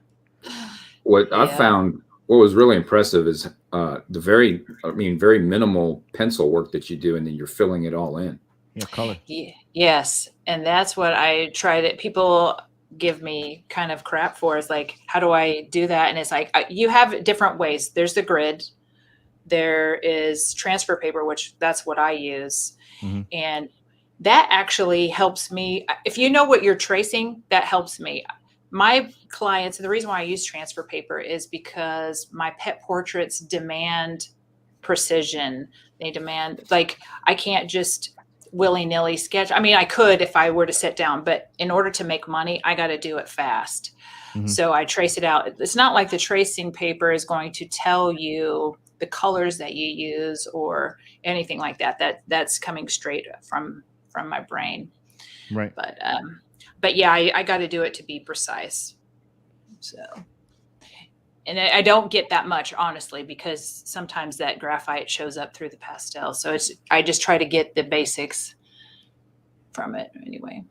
What I found, what was really impressive is the very minimal pencil work that you do, and then you're filling it all in. Yeah, color. Yes. And that's what I try to, people give me kind of crap for, is like, how do I do that? And it's like, you have different ways. There's the grid. There is transfer paper, which that's what I use. And that actually helps me. If you know what you're tracing, that helps me. My clients, the reason why I use transfer paper is because my pet portraits demand precision. They demand, like, I can't just willy-nilly sketch. I mean, I could if I were to sit down, but in order to make money, I got to do it fast. So I trace it out. It's not like the tracing paper is going to tell you the colors that you use or anything like that. That's coming straight from my brain. Right. But yeah, I got to do it to be precise. So, and I don't get that much, honestly, because sometimes that graphite shows up through the pastel. So I just try to get the basics from it anyway.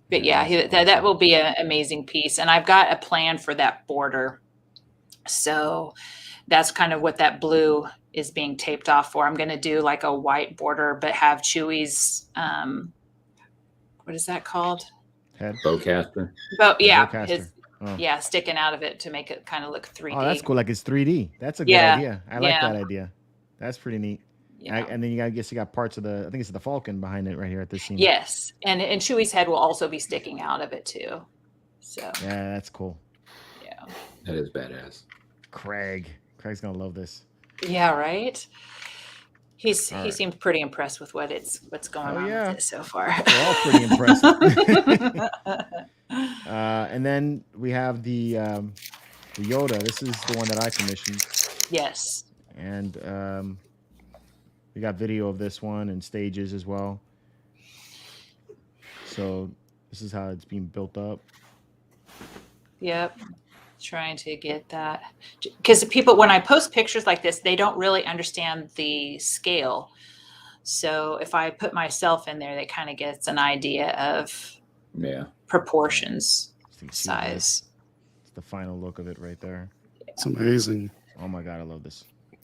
But yeah, that will be an amazing piece. And I've got a plan for that border. So that's kind of what that blue is being taped off for. I'm going to do like a white border, but have Chewy's, what is that called? Head. Bowcaster. But yeah, Bowcaster. Sticking out of it to make it kind of look 3D. Oh, that's cool. Like it's 3D. That's a good idea. I like that idea. That's pretty neat. Yeah. And then I guess you got parts of I think it's the Falcon behind it right here at this scene. Yes. And Chewy's head will also be sticking out of it too. So yeah, that's cool. Yeah. That is badass. Craig's gonna love this. Yeah, right. He seemed pretty impressed with what's going on with it so far. We're all pretty impressed. And then we have the Yoda. This is the one that I commissioned. Yes. And we got video of this one and stages as well. So this is how it's being built up. Yep. Trying to get that, because people, when I post pictures like this, they don't really understand the scale. So if I put myself in there, they kind of gets an idea of proportions, size. It's the final look of it right there. It's amazing. Oh my God, I love this.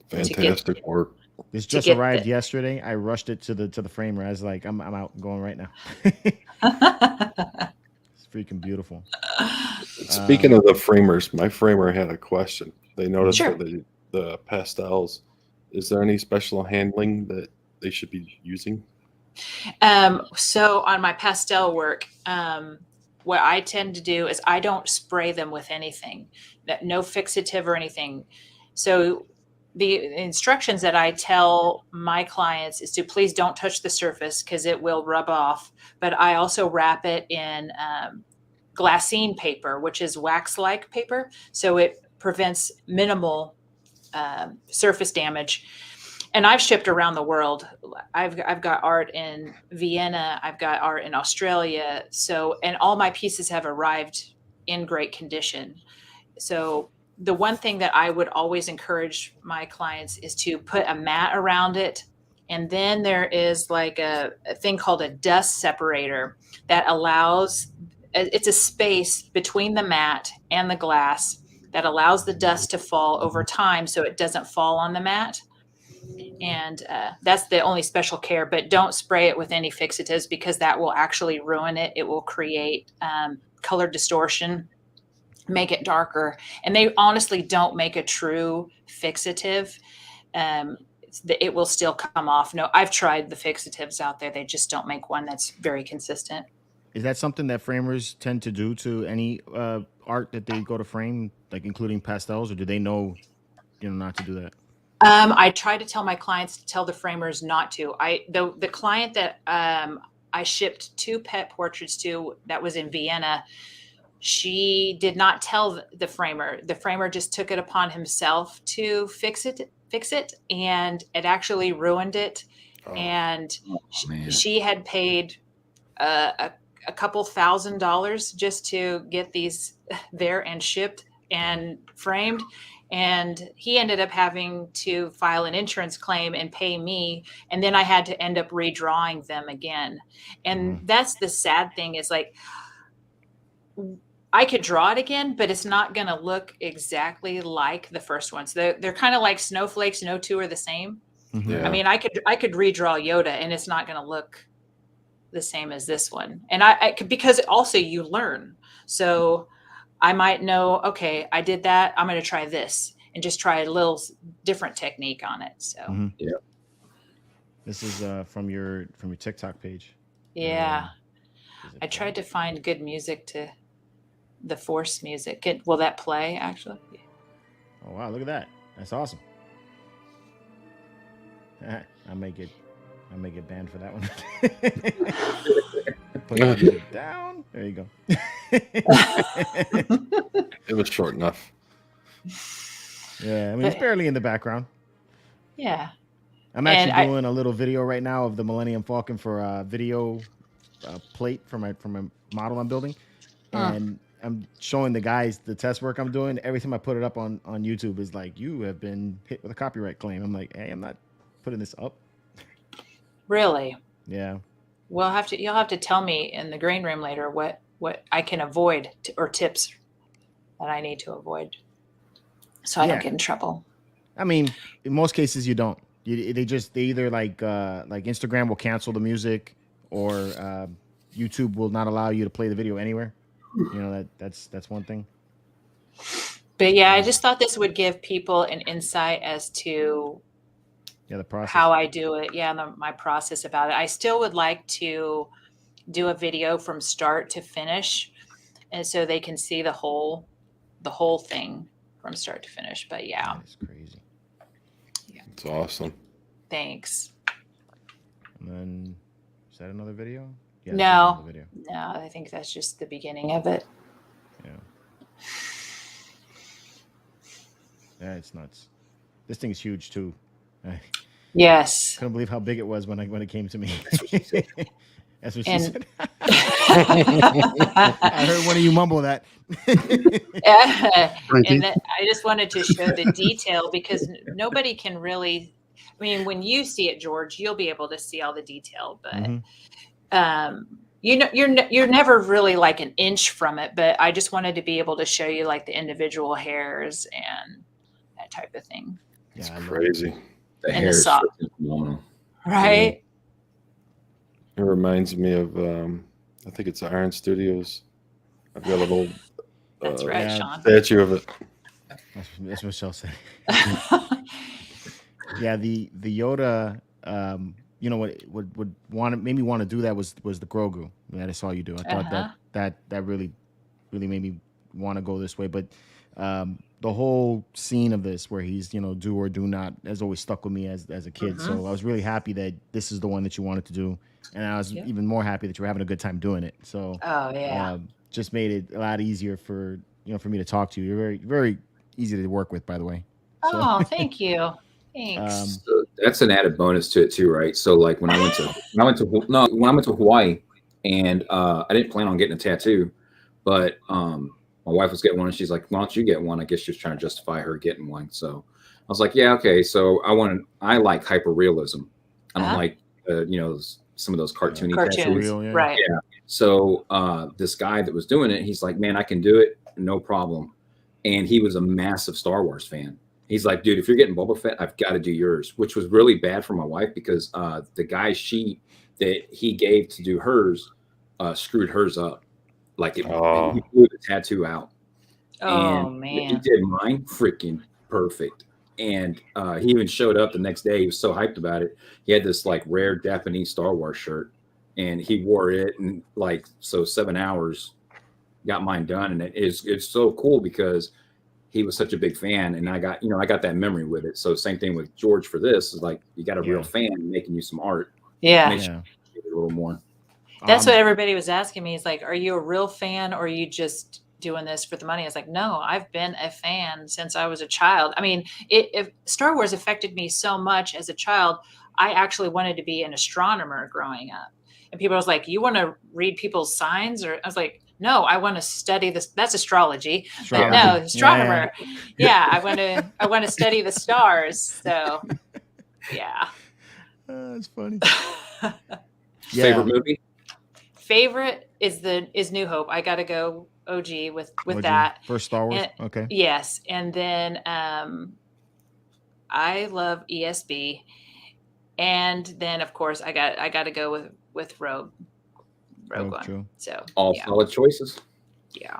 Fantastic work. This just arrived yesterday. I rushed it to the framer. I was like, I'm out, I'm going right now. It's freaking beautiful. Speaking of the framers, my framer had a question. They noticed that the pastels, is there any special handling that they should be using? So on my pastel work, what I tend to do is I don't spray them with anything, no fixative or anything. So the instructions that I tell my clients is to please don't touch the surface because it will rub off. But I also wrap it in glassine paper, which is wax-like paper. So it prevents minimal surface damage. And I've shipped around the world. I've got art in Vienna. I've got art in Australia. So, and all my pieces have arrived in great condition. So the one thing that I would always encourage my clients is to put a mat around it. And then there is like a thing called a dust separator that allows, it's a space between the mat and the glass that allows the dust to fall over time so it doesn't fall on the mat. And that's the only special care, but don't spray it with any fixatives because that will actually ruin it. It will create color distortion, make it darker. And they honestly don't make a true fixative. It will still come off. No, I've tried the fixatives out there. They just don't make one that's very consistent. Is that something that framers tend to do to any art that they go to frame, like including pastels, or do they know, not to do that? I try to tell my clients to tell the framers not to. The client that I shipped 2 pet portraits to that was in Vienna, she did not tell the framer. The framer just took it upon himself to fix it, and it actually ruined it. And she had paid a couple $1,000s just to get these there and shipped and framed. And he ended up having to file an insurance claim and pay me. And then I had to end up redrawing them again. And that's the sad thing is like, I could draw it again, but it's not going to look exactly like the first ones. They're kind of like snowflakes. No two are the same. Yeah. I mean, I could redraw Yoda and it's not going to look the same as this one. And I could, because also you learn. So I might know, okay, I did that. I'm going to try this and just try a little different technique on it. So, This is from your TikTok page. Yeah. I tried to find good music to the Force music. Will that play actually? Oh, wow. Look at that. That's awesome. I may get banned for that one. Put the music down. There you go. It was short enough. Yeah, I mean, it's barely in the background. Yeah. I'm actually doing a little video right now of the Millennium Falcon for a video plate for my model I'm building, and I'm showing the guys the test work I'm doing. Every time I put it up on YouTube is like, you have been hit with a copyright claim. I'm like, hey, I'm not putting this up. Really? Yeah. You'll have to tell me in the green room later what I can avoid or tips that I need to avoid so I don't get in trouble. I mean, in most cases you don't. They either like Instagram will cancel the music, or YouTube will not allow you to play the video anywhere. You know, that's one thing. But yeah, I just thought this would give people an insight as to the process, how I do it. Yeah, my process about it. I still would like to do a video from start to finish, and so they can see the whole thing from start to finish. But yeah, that's crazy. Yeah, it's awesome. Thanks. And then, is that another video? Yeah, no, video. No, I think that's just the beginning of it. Yeah. Yeah, it's nuts. This thing's huge too. Yes. Couldn't believe how big it was when it came to me. That's what she said. I heard one of you mumble that. And I just wanted to show the detail because nobody can really. I mean, when you see it, George, you'll be able to see all the detail, but you're never really like an inch from it. But I just wanted to be able to show you like the individual hairs and that type of thing. It's crazy. The hair is phenomenal. Right? It reminds me of, I think it's Iron Studios. I've got a little That's right, Sean. statue of it. That's what Michelle said. Yeah, the Yoda, you know what made me want to do that was the Grogu that I saw you do. I thought that really made me want to go this way. But the whole scene of this where he's, do or do not has always stuck with me as a kid. So I was really happy that this is the one that you wanted to do. And I was even more happy that you were having a good time doing it. So just made it a lot easier for me to talk to you. You're very, very easy to work with, by the way. So. Oh, thank you. Thanks. So that's an added bonus to it too, right? So like when I went to Hawaii, and I didn't plan on getting a tattoo, but my wife was getting one, and she's like, "Why don't you get one?" I guess she was trying to justify her getting one. So I was like, "Yeah, okay." So I like hyper realism. I don't like some of those cartoony tattoos. Right? Yeah. So this guy that was doing it, he's like, "Man, I can do it, no problem." And he was a massive Star Wars fan. He's like, "Dude, if you're getting Boba Fett, I've got to do yours," which was really bad for my wife because the guy's sheet that he gave to do hers screwed hers up. Like he blew the tattoo out. Oh, and man. He did mine freaking perfect. And he even showed up the next day. He was so hyped about it. He had this like rare Japanese Star Wars shirt, and he wore it and 7 hours, got mine done. And it's so cool because he was such a big fan, and I got that memory with it. So same thing with George for this is like you got a real fan making you some art. Yeah. Make sure you give it a little more. That's what everybody was asking me. Is like, are you a real fan or are you just doing this for the money? I was like, no, I've been a fan since I was a child. I mean, if Star Wars affected me so much as a child, I actually wanted to be an astronomer growing up. And people was like, you want to read people's signs? Or I was like, no, I want to study this. That's astrology. But no, astronomer. Yeah, I want to study the stars. So yeah. That's funny. Favorite movie? Favorite is New Hope. I got to go OG with that. First Star Wars. Okay. Yes, and then I love ESB, and then of course I got to go with Rogue One. True. So all solid choices. Yeah.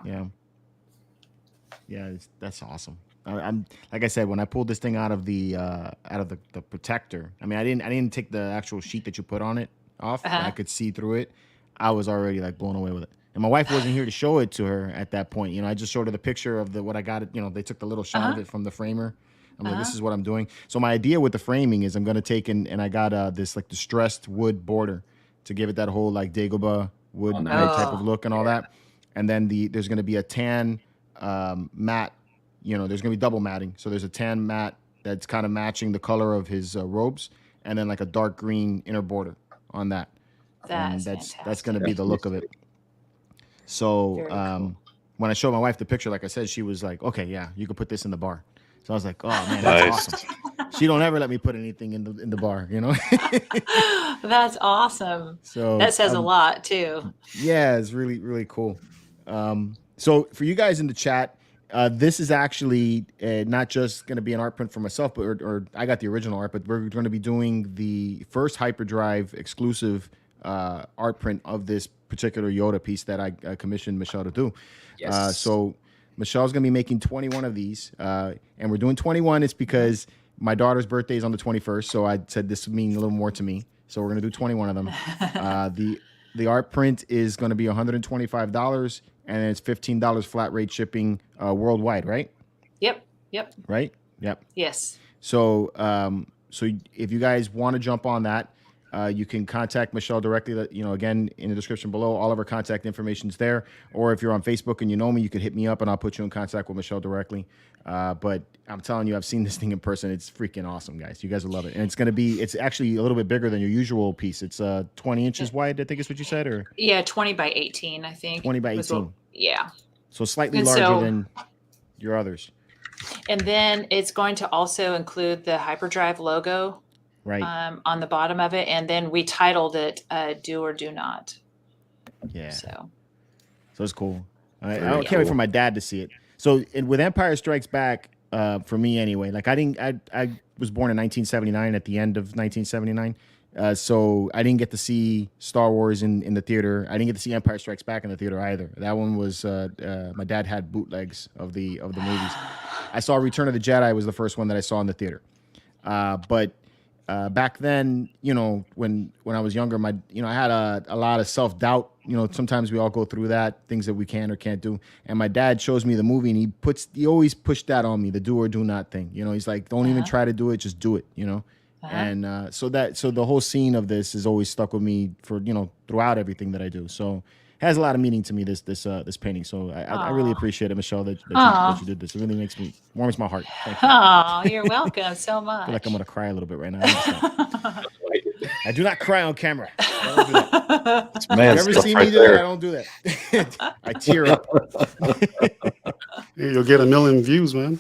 That's awesome. I'm like I said, when I pulled this thing out of the protector. I mean, I didn't take the actual sheet that you put on it off. I could see through it. I was already like blown away with it. And my wife wasn't here to show it to her at that point. I just showed her the picture of what I got. They took the little shot of it from the framer. I'm like, this is what I'm doing. So my idea with the framing is I'm going to take and I got this like distressed wood border to give it that whole like Dagobah wood type of look and all that. And then there's going to be a tan matte. There's going to be double matting. So there's a tan matte that's kind of matching the color of his robes, and then like a dark green inner border on that. That's that's going to be the look of it. So cool. when I showed my wife the picture, like I said, she was like, "Okay, yeah, you could put this in the bar." So I was like, "Oh man, that's awesome." She don't ever let me put anything in the bar, you know. That's awesome. So that says a lot too. Yeah, it's really, really cool. So for you guys in the chat, this is actually not just going to be an art print for myself, but or I got the original art, but we're going to be doing the first Hyperdrive exclusive art print of this particular Yoda piece that I commissioned Michelle to do. Yes. So Michelle's going to be making 21 of these, and we're doing 21. It's because my daughter's birthday is on the 21st, so I said this would mean a little more to me. So we're going to do 21 of them. The art print is going to be $125, and it's $15 flat rate shipping worldwide, right? Yep. Right? Yep. Yes. So so if you guys want to jump on that, you can contact Michelle directly. Again, in the description below, all of her contact information is there. Or if you're on Facebook and you know me, you could hit me up and I'll put you in contact with Michelle directly. But I'm telling you, I've seen this thing in person. It's freaking awesome, guys. You guys will love it. And it's actually a little bit bigger than your usual piece. It's 20 inches wide, I think is what you said, or 20 by 18, I think. 20 by 18. Yeah. So slightly larger than your others. And then it's going to also include the Hyperdrive logo. Right. On the bottom of it, and then we titled it "Do or Do Not." Yeah. So it's cool. I can't wait for my dad to see it. So with Empire Strikes Back, for me anyway, like I was born in 1979 at the end of 1979, so I didn't get to see Star Wars in the theater. I didn't get to see Empire Strikes Back in the theater either. That one was my dad had bootlegs of the movies. I saw Return of the Jedi was the first one that I saw in the theater, but. Back then, when I was younger, I had a lot of self-doubt. Sometimes we all go through that, things that we can or can't do. And my dad shows me the movie, and he always pushed that on me, the do or do not thing. He's like, don't even try to do it, just do it. And so the whole scene of this has always stuck with me for throughout everything that I do. So it has a lot of meaning to me, this painting. So I really appreciate it, Michelle, that you did this. It really warms my heart. Thank you. Oh, you're welcome so much. I feel like I'm gonna cry a little bit right now. I do not cry on camera. I don't do that. If you ever see me do that? I don't do that. I tear up. You'll get 1 million views, man.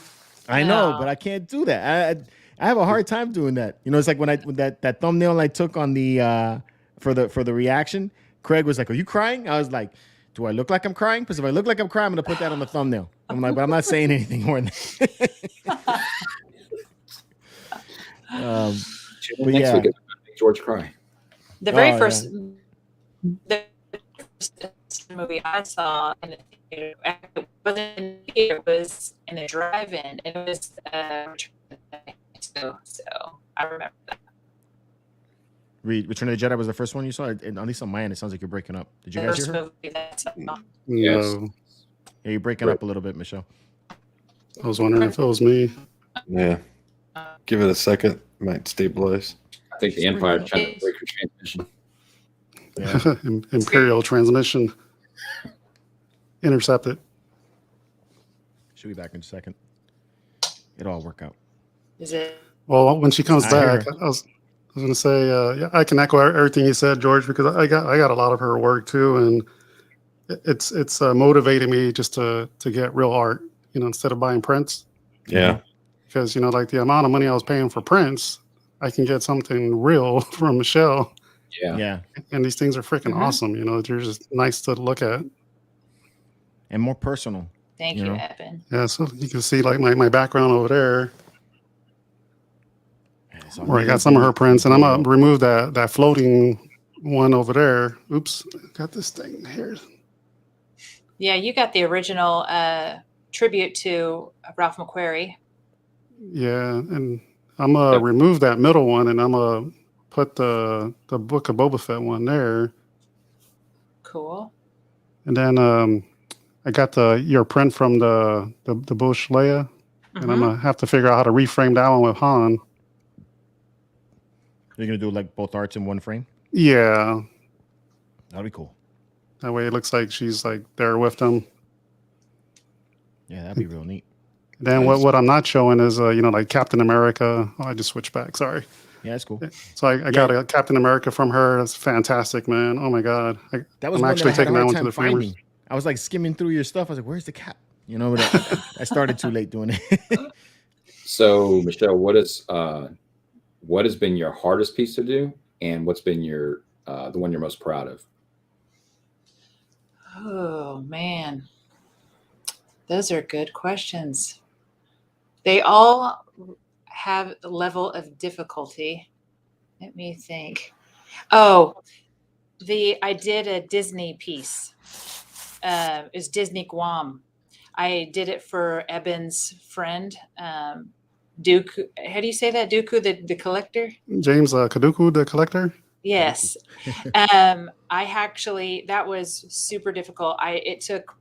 I know, but I can't do that. I have a hard time doing that. It's like when that thumbnail I took on the for the reaction. Craig was like, "Are you crying?" I was like, "Do I look like I'm crying? Because if I look like I'm crying, I'm gonna put that on the thumbnail." I'm like, but I'm not saying anything more than that. But next week, George cry. The very first movie I saw in the theater, it wasn't in the theater, it was in the drive-in. It was so I remember that. Return of the Jedi was the first one you saw? At least on my end, it sounds like you're breaking up. Did you guys hear her? Yes. Yeah, you're breaking up a little bit, Michelle. I was wondering if it was me. Yeah. Give it a second. Might stabilize. I think the Empire trying to break your transmission. Yeah. Imperial transmission. Intercepted. She'll be back in a second. It'll all work out. Is it? Well, when she comes I back, hear her. I was going to say, yeah, I can echo everything you said, George, because I got a lot of her work too, and it's motivated me just to get real art, instead of buying prints. Yeah. Because like the amount of money I was paying for prints, I can get something real from Michelle. Yeah. And these things are freaking awesome. They're just nice to look at. And more personal. Thank you, Evan. Yeah, so you can see like my background over there. Where I got some of her prints, and I'm gonna remove that floating one over there. Oops, got this thing here. Yeah, you got the original tribute to Ralph McQuarrie. Yeah, and I'm gonna remove that middle one, and I'm gonna put the Book of Boba Fett one there. Cool. And then I got your print from the Bush Leia, and I'm gonna have to figure out how to reframe that one with Han. You're gonna do like both arts in one frame? Yeah. That'd be cool. That way it looks like she's like there with them. Yeah, that'd be real neat. Then Nice. what I'm not showing is like Captain America. Oh, I just switched back. Sorry. Yeah, that's cool. So I got a Captain America from her. It's fantastic, man. Oh my god. That was I'm one actually that I had taking a that hard one to time the framers. finding. I was like skimming through your stuff. I was like, "Where's the cap?" You know, but I started too late doing it. So, Michelle, what has been your hardest piece to do, and what's been your the one you're most proud of? Oh man, those are good questions. They all have a level of difficulty. Let me think. Oh, I did a Disney piece. It was Disney Guam. I did it for Eben's friend, Dooku. How do you say that? Dooku, the collector? James Kaduku, the collector. Yes. That was super difficult. It took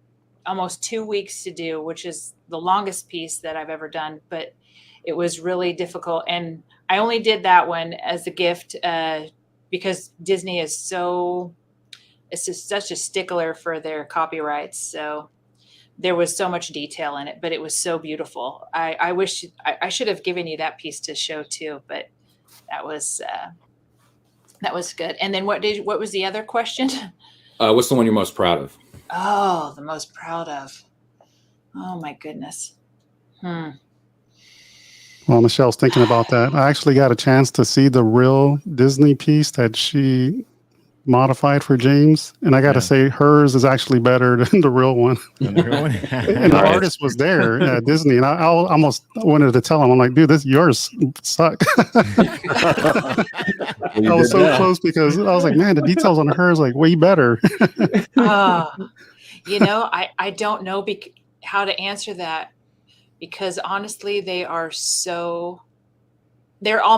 almost 2 weeks to do, which is the longest piece that I've ever done, but it was really difficult. And I only did that one as a gift because Disney is it's just such a stickler for their copyrights. So there was so much detail in it, but it was so beautiful. I wish I should have given you that piece to show too, but that was good. And then what was the other question? What's the one you're most proud of? Oh, the most proud of. Oh my goodness. Well, Michelle's thinking about that. I actually got a chance to see the real Disney piece that she modified for James, and I got to say hers is actually better than the real one. And the artist was there at Disney, and I almost wanted to tell him, I'm like, dude, yours suck. I was so close because I was like, man, the details on hers like way better. I don't know how to answer that, because honestly, they're all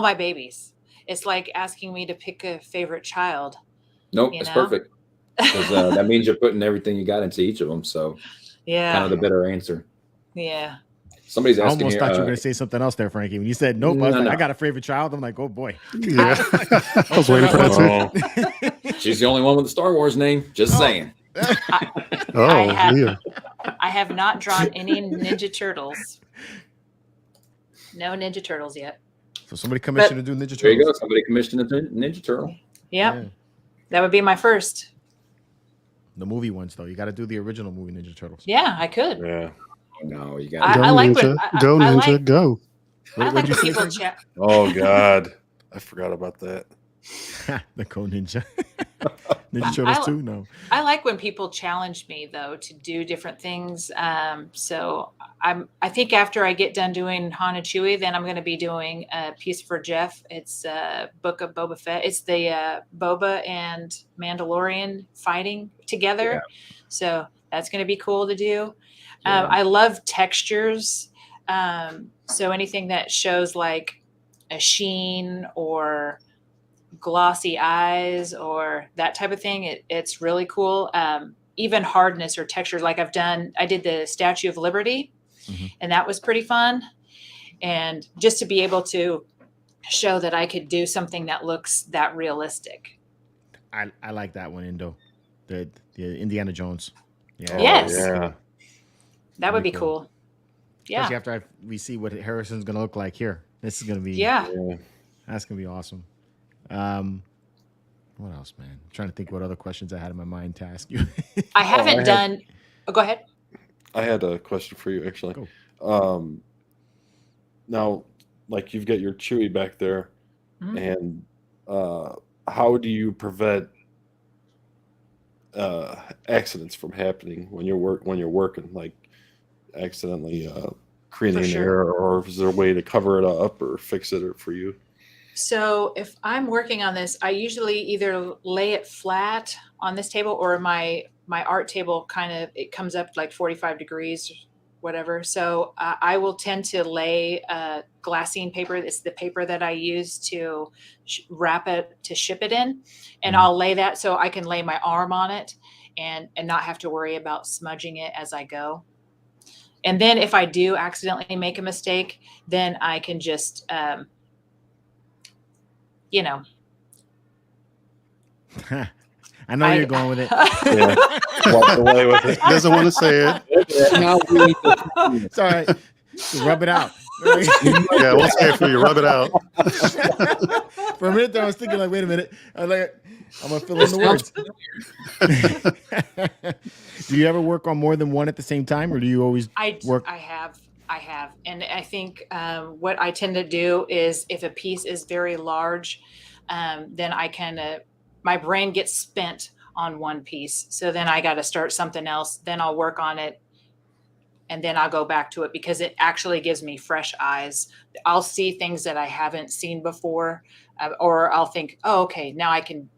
my babies. It's like asking me to pick a favorite child. Nope, it's perfect. Because that means you're putting everything you got into each of them. So yeah, kind of the better answer. Yeah. Somebody's asking. I almost thought you were going to say something else there, Frankie. When you said nope, I got a favorite child. I'm like, oh boy. Yeah. I was waiting for that too. She's the only one with the Star Wars name. Just saying. I have not drawn any Ninja Turtles. No Ninja Turtles yet. So somebody commissioned to do Ninja Turtles. There you go. Somebody commissioned a Ninja Turtle. Yeah. That would be my first. The movie ones, though. You got to do the original movie Ninja Turtles. Yeah, I could. Yeah. No, you got to. I like Ninja, when, go, I Ninja, like, go. I like when people chat. Oh, God. I forgot about that. The Ninja. Ninja Turtles 2? No. I like when people challenge me, though, to do different things. So I think after I get done doing Han and Chewie, then I'm going to be doing a piece for Jeff. It's Book of Boba Fett. It's the Boba and Mandalorian fighting together. Yeah. So that's going to be cool to do. Yeah. I love textures. So anything that shows like a sheen or glossy eyes or that type of thing, it's really cool. Even hardness or texture, like I did the Statue of Liberty, and that was pretty fun. And just to be able to show that I could do something that looks that realistic. I like that one, Indo. The Indiana Jones. Yeah. Yes. Yeah. That would be cool. Yeah. Especially after we see what Harrison's going to look like here. This is going to be that's going to be awesome. What else, man? I'm trying to think what other questions I had in my mind to ask you. I haven't done. Go ahead. I had a question for you, actually. Go. Now, like you've got your Chewie back there, and how do you prevent accidents from happening when you're working, like accidentally creating an error, or is there a way to cover it up or fix it for you? So if I'm working on this, I usually either lay it flat on this table, or my art table it comes up like 45 degrees, whatever. So I will tend to lay glassine paper. It's the paper that I use to wrap it, to ship it in. And I'll lay that so I can lay my arm on it and not have to worry about smudging it as I go. And then if I do accidentally make a mistake, then I can just, I know you're going with it. Walk away with it. Doesn't want to say it. It's all right. Rub it out. Yeah, we'll say it for you. Rub it out. For a minute there, I was thinking like, wait a minute. I was like, I'm gonna fill in the words. Do you ever work on more than one at the same time, or do you always work? I have, and I think what I tend to do is if a piece is very large, then I kind of my brain gets spent on one piece, so then I got to start something else. Then I'll work on it, and then I'll go back to it because it actually gives me fresh eyes. I'll see things that I haven't seen before, or I'll think, oh, okay, now I can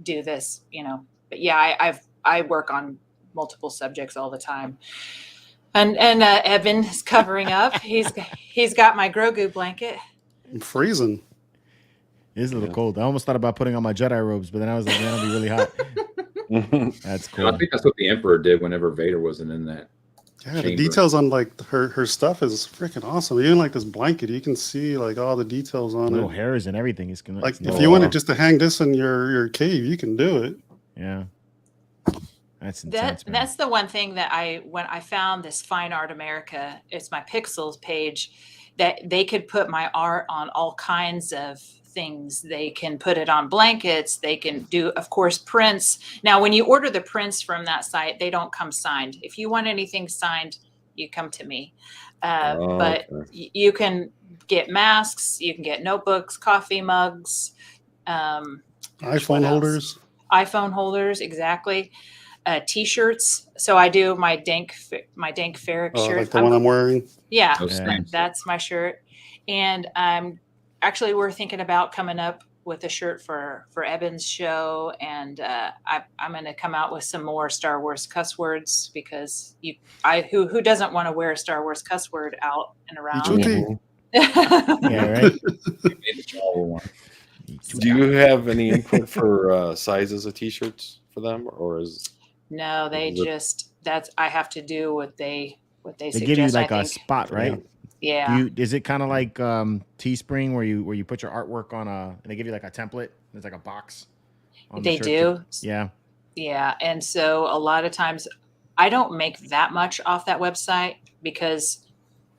do this, But yeah, I work on multiple subjects all the time. And Evan is covering up. He's got my Grogu blanket. I'm freezing. It is a little cold. I almost thought about putting on my Jedi robes, but then I was like, man, it'll be really hot. That's cool. I think that's what the Emperor did whenever Vader wasn't in that. Yeah, chamber. the details on like her stuff is freaking awesome. Even like this blanket, you can see like all the details on little it. hairs and everything. It's gonna Like if you wanted just to hang this in your cave, you can do it. Yeah. That's intense, man. That's the one thing that when I found this Fine Art America, it's my Pixels page, that they could put my art on all kinds of things. They can put it on blankets. They can do, of course, prints. Now, when you order the prints from that site, they don't come signed. If you want anything signed, you come to me. But you can get masks. You can get notebooks, coffee mugs, iPhone holders. iPhone holders, exactly. T-shirts. So I do my Dank Ferric shirt. Like the one I'm wearing. Yeah, that's my shirt. And we're thinking about coming up with a shirt for Evan's show, and I'm going to come out with some more Star Wars cuss words because who doesn't want to wear a Star Wars cuss word out and around? Yeah, right. Do you have any input for sizes of T-shirts for them, or is? No, I have to do what they They suggest. give you like a spot, right? Yeah. Is it kind of like Teespring where you put your artwork on and they give you like a template? There's like a box. They do. Yeah. Yeah, and so a lot of times I don't make that much off that website because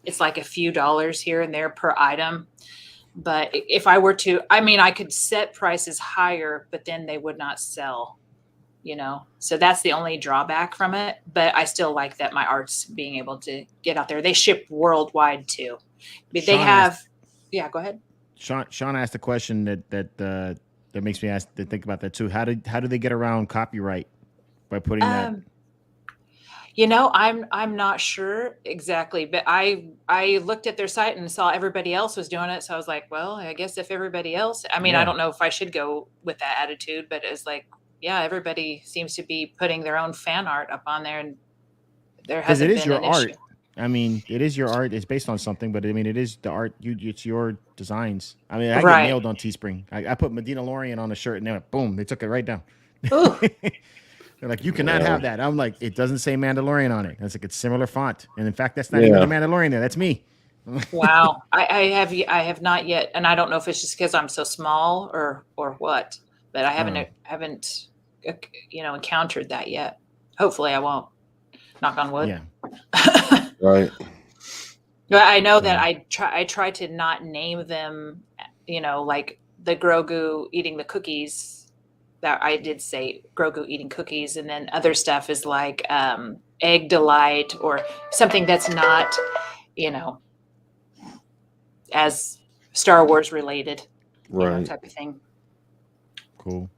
it's like a few dollars here and there per item. But if I were to, I could set prices higher, but then they would not sell. So that's the only drawback from it, but I still like that my art's being able to get out there. They ship worldwide too. But go ahead. Sean asked a question that makes me think about that too. How do they get around copyright by putting that? I'm not sure exactly, but I looked at their site and saw everybody else was doing it. So I was like, well, I guess if everybody else, I don't know if I should go with that attitude, but it's like, yeah, everybody seems to be putting their own fan art up on there, and there hasn't been your an art. issue. It is your art. It's based on something, but it is the art. It's your designs. I get nailed on Teespring. I put Medina Lorian on a shirt, and then boom, they took it right down. They're like, you cannot have that. I'm like, it doesn't say Mandalorian on it. It's like it's similar font, and in fact, that's not even the Mandalorian there. That's me. Wow, I have not yet, and I don't know if it's just because I'm so small or what, but I haven't encountered that yet. Hopefully I won't. Knock on wood. Yeah. Right. But I know that I try to not name them, like the Grogu eating the cookies. That I did say Grogu eating cookies, and then other stuff is like Egg Delight or something that's not, as Star Wars related, right? Type of thing. Cool.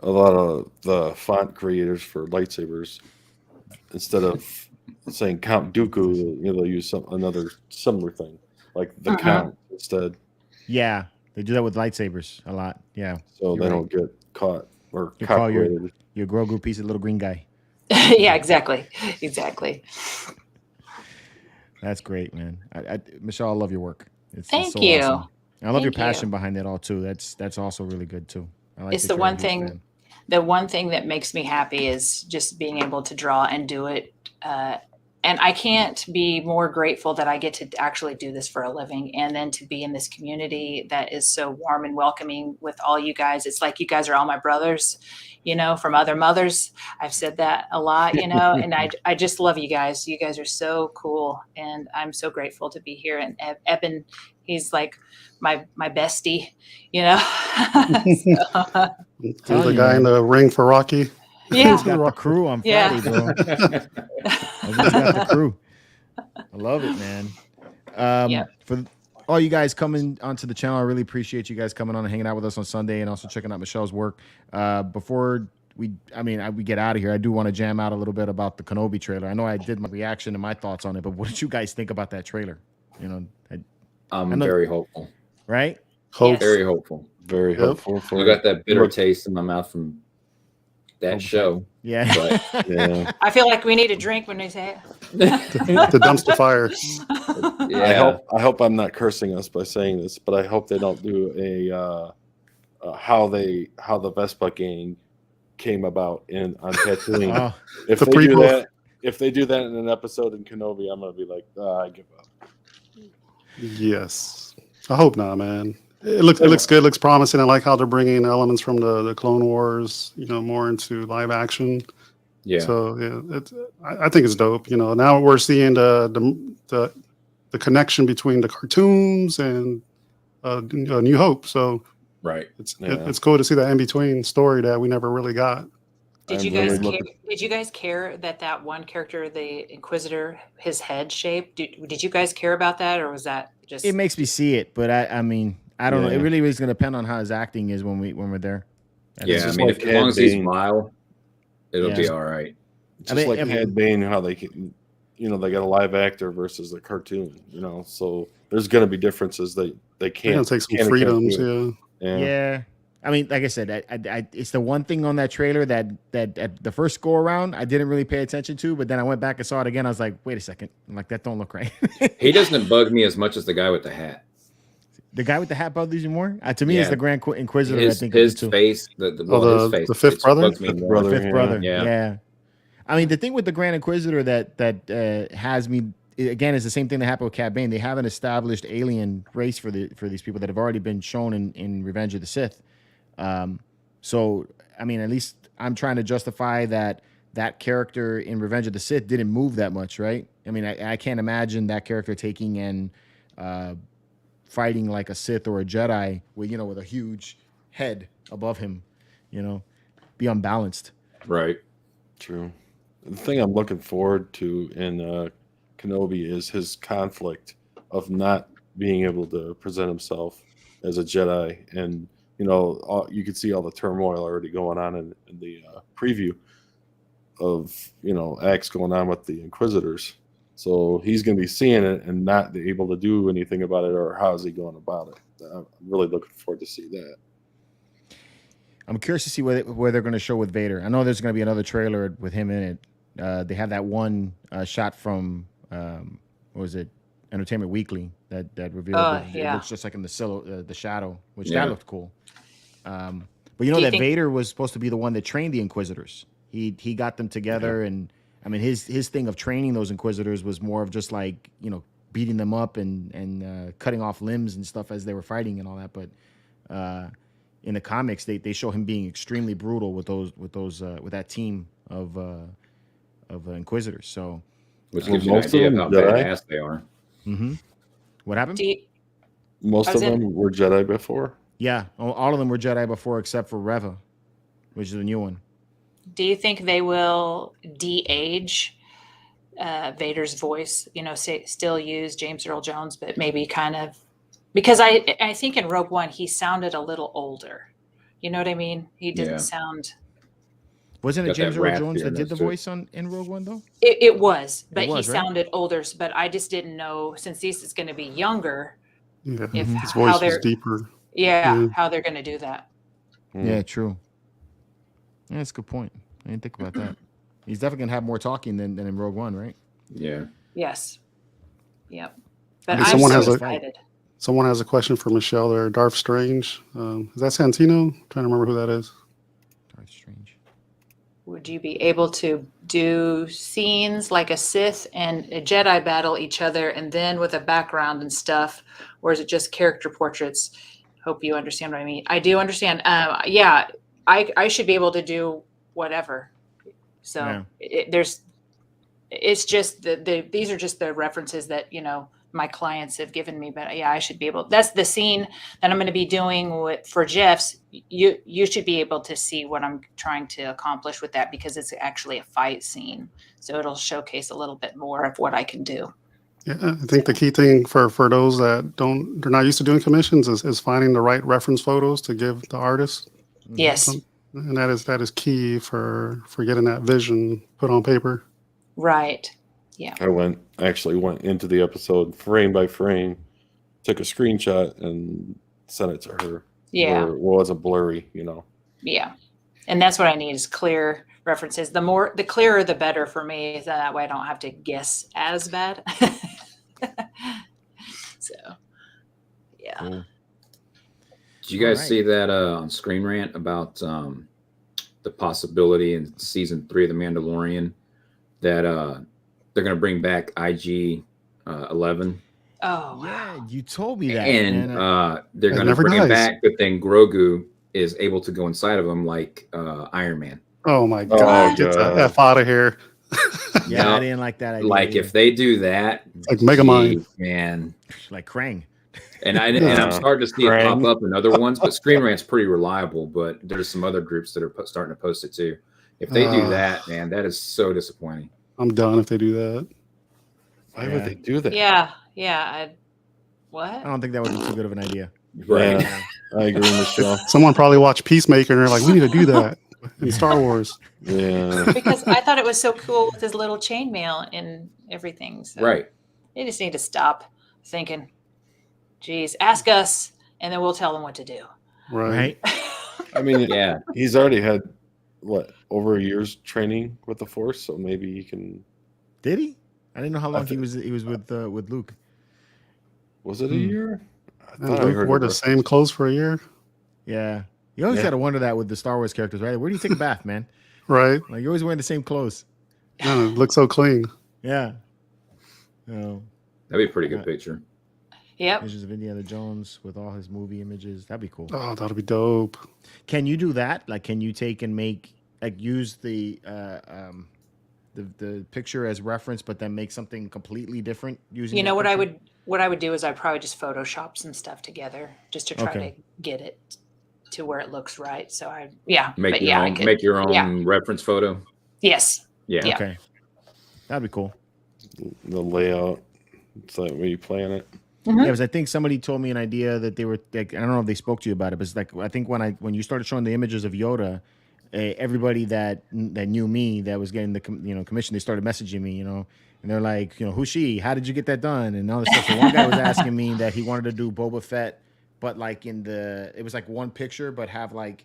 A lot of the font creators for lightsabers, instead of saying Count Dooku, they'll use another similar thing, like the Count instead. Yeah, they do that with lightsabers a lot. Yeah. So they don't get caught or you call copyrighted. your Grogu piece of little green guy. Yeah, exactly. That's great, man. Michelle, I love your work. Thank it's so you. Awesome. And I love your Thank passion you. behind it all too. That's also really good too. I like It's that the you're a one huge thing. fan. The one thing that makes me happy is just being able to draw and do it. And I can't be more grateful that I get to actually do this for a living, and then to be in this community that is so warm and welcoming with all you guys. It's like you guys are all my brothers. from other mothers. I've said that a lot, and I just love you guys. You guys are so cool, and I'm so grateful to be here. And Eben, he's like my bestie, So, He's the guy in the ring for Rocky. yeah. He's got the crew on Friday, bro. He's got the crew. I love it, man. For all you guys coming onto the channel, I really appreciate you guys coming on and hanging out with us on Sunday, and also checking out Michelle's work. Before we get out of here, I do want to jam out a little bit about the Kenobi trailer. I know I did my reaction and my thoughts on it, but what did you guys think about that trailer? I'm very hopeful. Right? Yes. Very hopeful. Very hopeful. I got that bitter taste in my mouth from that show. Yeah. But, Yeah. I feel like we need a drink when they say it. The dumpster fire. yeah. I hope I'm not cursing us by saying this, but I hope they don't do how the Vespa gang came about on Tatooine. If they do that in an episode in Kenobi, I'm gonna be like, I give up. Yes, I hope not, man. It looks good. It looks promising. I like how they're bringing elements from the Clone Wars, more into live action. Yeah. So yeah, I think it's dope. Now we're seeing the connection between the cartoons and New Hope. So Right. it's cool to see that in between story that we never really got. Did you guys care that one character, the Inquisitor, his head shape? Did you guys care about that, or was that just? It makes me see it, but I mean, I don't know. It really is going to depend on how his acting is when we're there. Yeah, as long as he's mild, it'll be all right. Just like Cad Bane, how they can, they got a live actor versus a cartoon. So there's going to be differences. They can't take some freedoms. Yeah. I mean, like I said, it's the one thing on that trailer that at the first go around I didn't really pay attention to, but then I went back and saw it again. I was like, wait a second, I'm like, that don't look right. He doesn't bug me as much as the guy with the hat. The guy with the hat bothers you more? To me, it's the Grand Inquisitor. His, I think his face, his face, the fifth brother, fifth brother. Yeah. I mean, the thing with the Grand Inquisitor that has me again is the same thing that happened with Cad Bane. They have an established alien race for these people that have already been shown in Revenge of the Sith. So I mean, at least I'm trying to justify that character in Revenge of the Sith didn't move that much, right? I mean, I can't imagine that character taking and fighting like a Sith or a Jedi with a huge head above him, be unbalanced. Right. True. The thing I'm looking forward to in Kenobi is his conflict of not being able to present himself as a Jedi, and you can see all the turmoil already going on in the preview of acts going on with the Inquisitors. So he's going to be seeing it and not able to do anything about it, or how is he going about it? I'm really looking forward to see that. I'm curious to see where they're going to show with Vader. I know there's going to be another trailer with him in it. They have that one shot from what was it, Entertainment Weekly that revealed it looks just like in the shadow, which that looked cool. But that Vader was supposed to be the one that trained the Inquisitors. He got them together, and I mean his thing of training those Inquisitors was more of just like beating them up and cutting off limbs and stuff as they were fighting and all that. But in the comics, they show him being extremely brutal with that team of Inquisitors. So, which gives you an idea of how badass they are. Mm-hmm. What happened? Most of them were Jedi before. Yeah, all of them were Jedi before, except for Reva, which is a new one. Do you think they will de-age Vader's voice? Still use James Earl Jones, but maybe kind of, because I think in Rogue One he sounded a little older. You know what I mean? He didn't sound. Wasn't it James Earl Jones that did the voice in Rogue One though? It was, but he right? sounded older. But I just didn't know, since this is going to be younger. Yeah, if his voice was deeper. Yeah, how they're going to do that. Yeah, true. Yeah, that's a good point. I didn't think about that. He's definitely going to have more talking than in Rogue One, right? Yeah. Yes. Yep. But Okay, I'm so excited. Someone has a question for Michelle there. Darth Strange. Is that Santino? I'm trying to remember who that is. Darth Strange. Would you be able to do scenes like a Sith and a Jedi battle each other, and then with a background and stuff? Or is it just character portraits? Hope you understand what I mean. I do understand. Yeah. I should be able to do whatever. So it's just these are just the references that, my clients have given me, but yeah, I should be able, that's the scene that I'm going to be doing for Jeff's. You should be able to see what I'm trying to accomplish with that, because it's actually a fight scene. So it'll showcase a little bit more of what I can do. Yeah, I think the key thing for those that they're not used to doing commissions is finding the right reference photos to give the artist. Yes. And that is key for getting that vision put on paper. Right. Yeah. I actually went into the episode frame by frame, took a screenshot and sent it to her. Yeah. Where it wasn't blurry, Yeah. And that's what I need is clear references. The clearer, the better for me. So that way I don't have to guess as bad. So, yeah. Cool. Did you guys see that on Screen Rant about the possibility in season 3 of The Mandalorian that they're going to bring back IG 11? Oh, yeah, you told me that. And they're going to bring him back, but then Grogu is able to go inside of him like Iron Man. Oh my God! Get the F out of here. Yeah, I didn't like that idea. Like if they do that, like Megamind, man, like Krang. And I'm starting to see it pop up in other ones, but Screen Rant's pretty reliable. But there's some other groups that are starting to post it too. If they do that, man, that is so disappointing. I'm done if they do that. Why would they do that? Yeah. What? I don't think that would be too good of an idea. Right. Yeah, I agree, Michelle. Someone probably watched Peacemaker and they're like, we need to do that in Star Wars. Yeah. Because I thought it was so cool with his little chainmail and everything. So Right. They just need to stop thinking, geez, ask us and then we'll tell them what to do. Right. I mean, Yeah. he's already had over a year's training with the Force, so maybe he can. Did he? I didn't know how long he was with Luke. Was it a year? I And Luke wore the same clothes for a year. Yeah. You always got to wonder that with the Star Wars characters, right? Where do you take a bath, man? Right. Like you're always wearing the same clothes. No, it looks so clean. Yeah. Oh. That'd be a pretty good picture. Yep. Images of Indiana Jones with all his movie images. That'd be cool. Oh, that'd be dope. Can you do that? Like, can you take and use the picture as reference, but then make something completely different using? What I would do is I'd probably just Photoshop some stuff together just to try to get it to where it looks right. So make your own reference photo. Yes. Yeah. Okay. That'd be cool. The layout. It's like where you plan it. Mm-hmm. Yeah, because I think somebody told me an idea that they were like, I don't know if they spoke to you about it, but it's like I think when you started showing the images of Yoda, everybody that knew me that was getting the commission, they started messaging me, and they're like, who's she? How did you get that done? And all this stuff. So one guy was asking me that he wanted to do Boba Fett, but like it was like one picture, but have like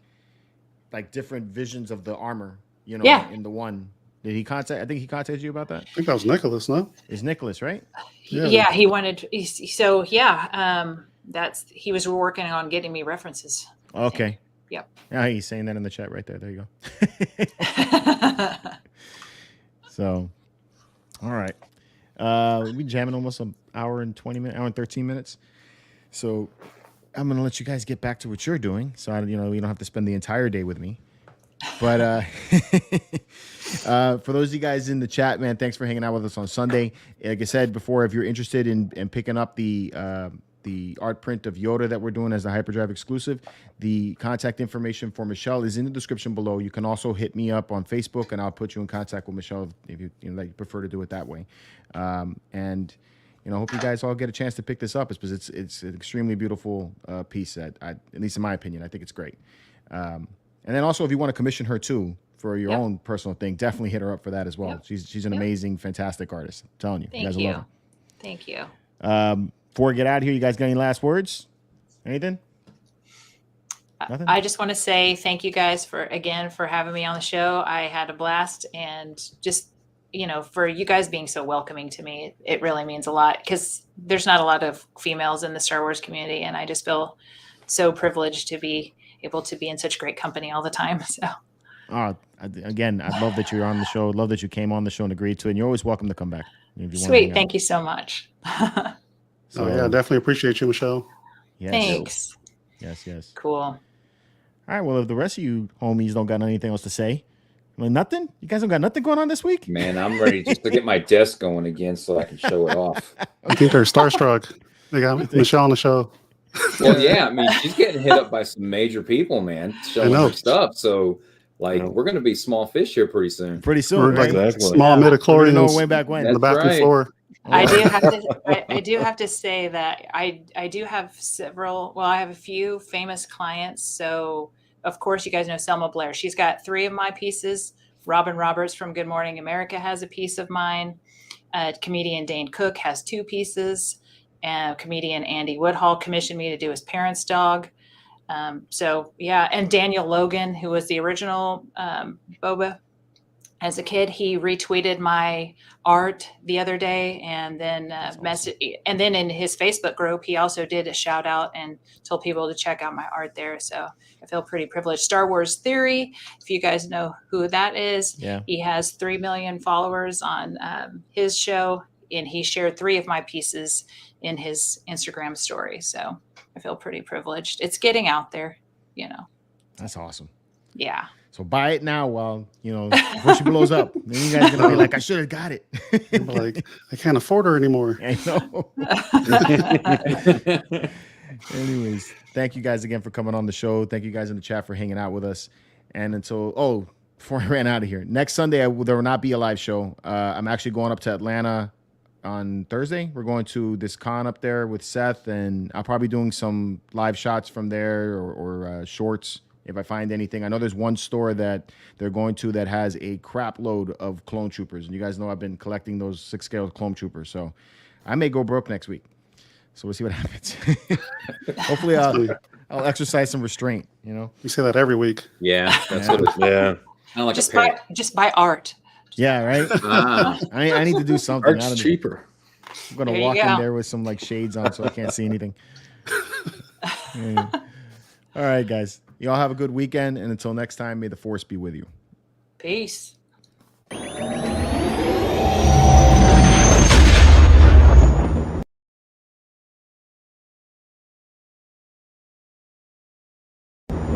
different visions of the armor, in the one. Did he contact? I think he contacted you about that. I think that was Nicholas, no? It's Nicholas, right? Yeah, he wanted. So yeah, he was working on getting me references. Okay. Yep. Yeah, he's saying that in the chat right there. There you go. So, all right. We jamming almost an hour and 20 minutes, hour and 13 minutes. So I'm gonna let you guys get back to what you're doing. So you don't have to spend the entire day with me. But for those of you guys in the chat, man, thanks for hanging out with us on Sunday. Like I said before, if you're interested in picking up the art print of Yoda that we're doing as the Hyperdrive exclusive, the contact information for Michelle is in the description below. You can also hit me up on Facebook, and I'll put you in contact with Michelle if you prefer to do it that way. And hope you guys all get a chance to pick this up, because it's an extremely beautiful piece. At least in my opinion, I think it's great. And then also, if you want to commission her too for your own personal thing, definitely hit her up for that as well. Yep. She's an amazing, fantastic artist. I'm telling you. Thank you guys you. will love her. Thank you. Before we get out of here, you guys got any last words? Anything? Nothing? I just want to say thank you guys for having me on the show. I had a blast, and just for you guys being so welcoming to me, it really means a lot, because there's not a lot of females in the Star Wars community, and I just feel so privileged to be able to be in such great company all the time. So, again, I love that you're on the show. Love that you came on the show and agreed to it. And you're always welcome to come back. Sweet. Thank you so much. So, yeah, definitely appreciate you, Michelle. Yes. Thanks. Yes. Cool. All All right. Well, if the rest of you homies don't got anything else to say, nothing. You guys don't got nothing going on this week. Man, I'm ready just to get my desk going again so I can show it off. I think they're starstruck. They got Michelle on the show. Well, yeah, I mean, she's getting hit up by some major people, man, showing her stuff. So, like, we're going to be small fish here pretty soon. We're right? like small midichlorians way back when. on the bathroom floor. I do have to say that I do have I have a few famous clients. So of course you guys know Selma Blair. She's got 3 of my pieces. Robin Roberts from Good Morning America has a piece of mine. Comedian Dane Cook has 2 pieces. And comedian Andy Woodhall commissioned me to do his parents' dog. So yeah, and Daniel Logan, who was the original Boba. As a kid, he retweeted my art the other day, and then and then in his Facebook group, he also did a shout out and told people to check out my art there. So I feel pretty privileged. Star Wars Theory, if you guys know who that is, he has 3 million followers on his show, and he shared 3 of my pieces in his Instagram story. So I feel pretty privileged. It's getting out there, you know. That's awesome. Yeah. So buy it now while, before she blows up. Then you guys are going to be like, I should have got it. Like, I can't afford her anymore. I know. Anyways, thank you guys again for coming on the show. Thank you guys in the chat for hanging out with us. And before I ran out of here, next Sunday, there will not be a live show. I'm actually going up to Atlanta on Thursday. We're going to this con up there with Seth, and I'll probably be doing some live shots from there or shorts. If I find anything, I know there's one store that they're going to that has a crap load of clone troopers. And you guys know I've been collecting those 6-scale clone troopers. So I may go broke next week. So we'll see what happens. Hopefully I'll exercise some restraint, You say that every week. Yeah, that's what it's like. Just buy art. Yeah, right? I need to do something. Art's cheaper. I'm going to walk in there with some shades on so I can't see anything. All right, guys. Y'all have a good weekend, and until next time, may the force be with you. Peace.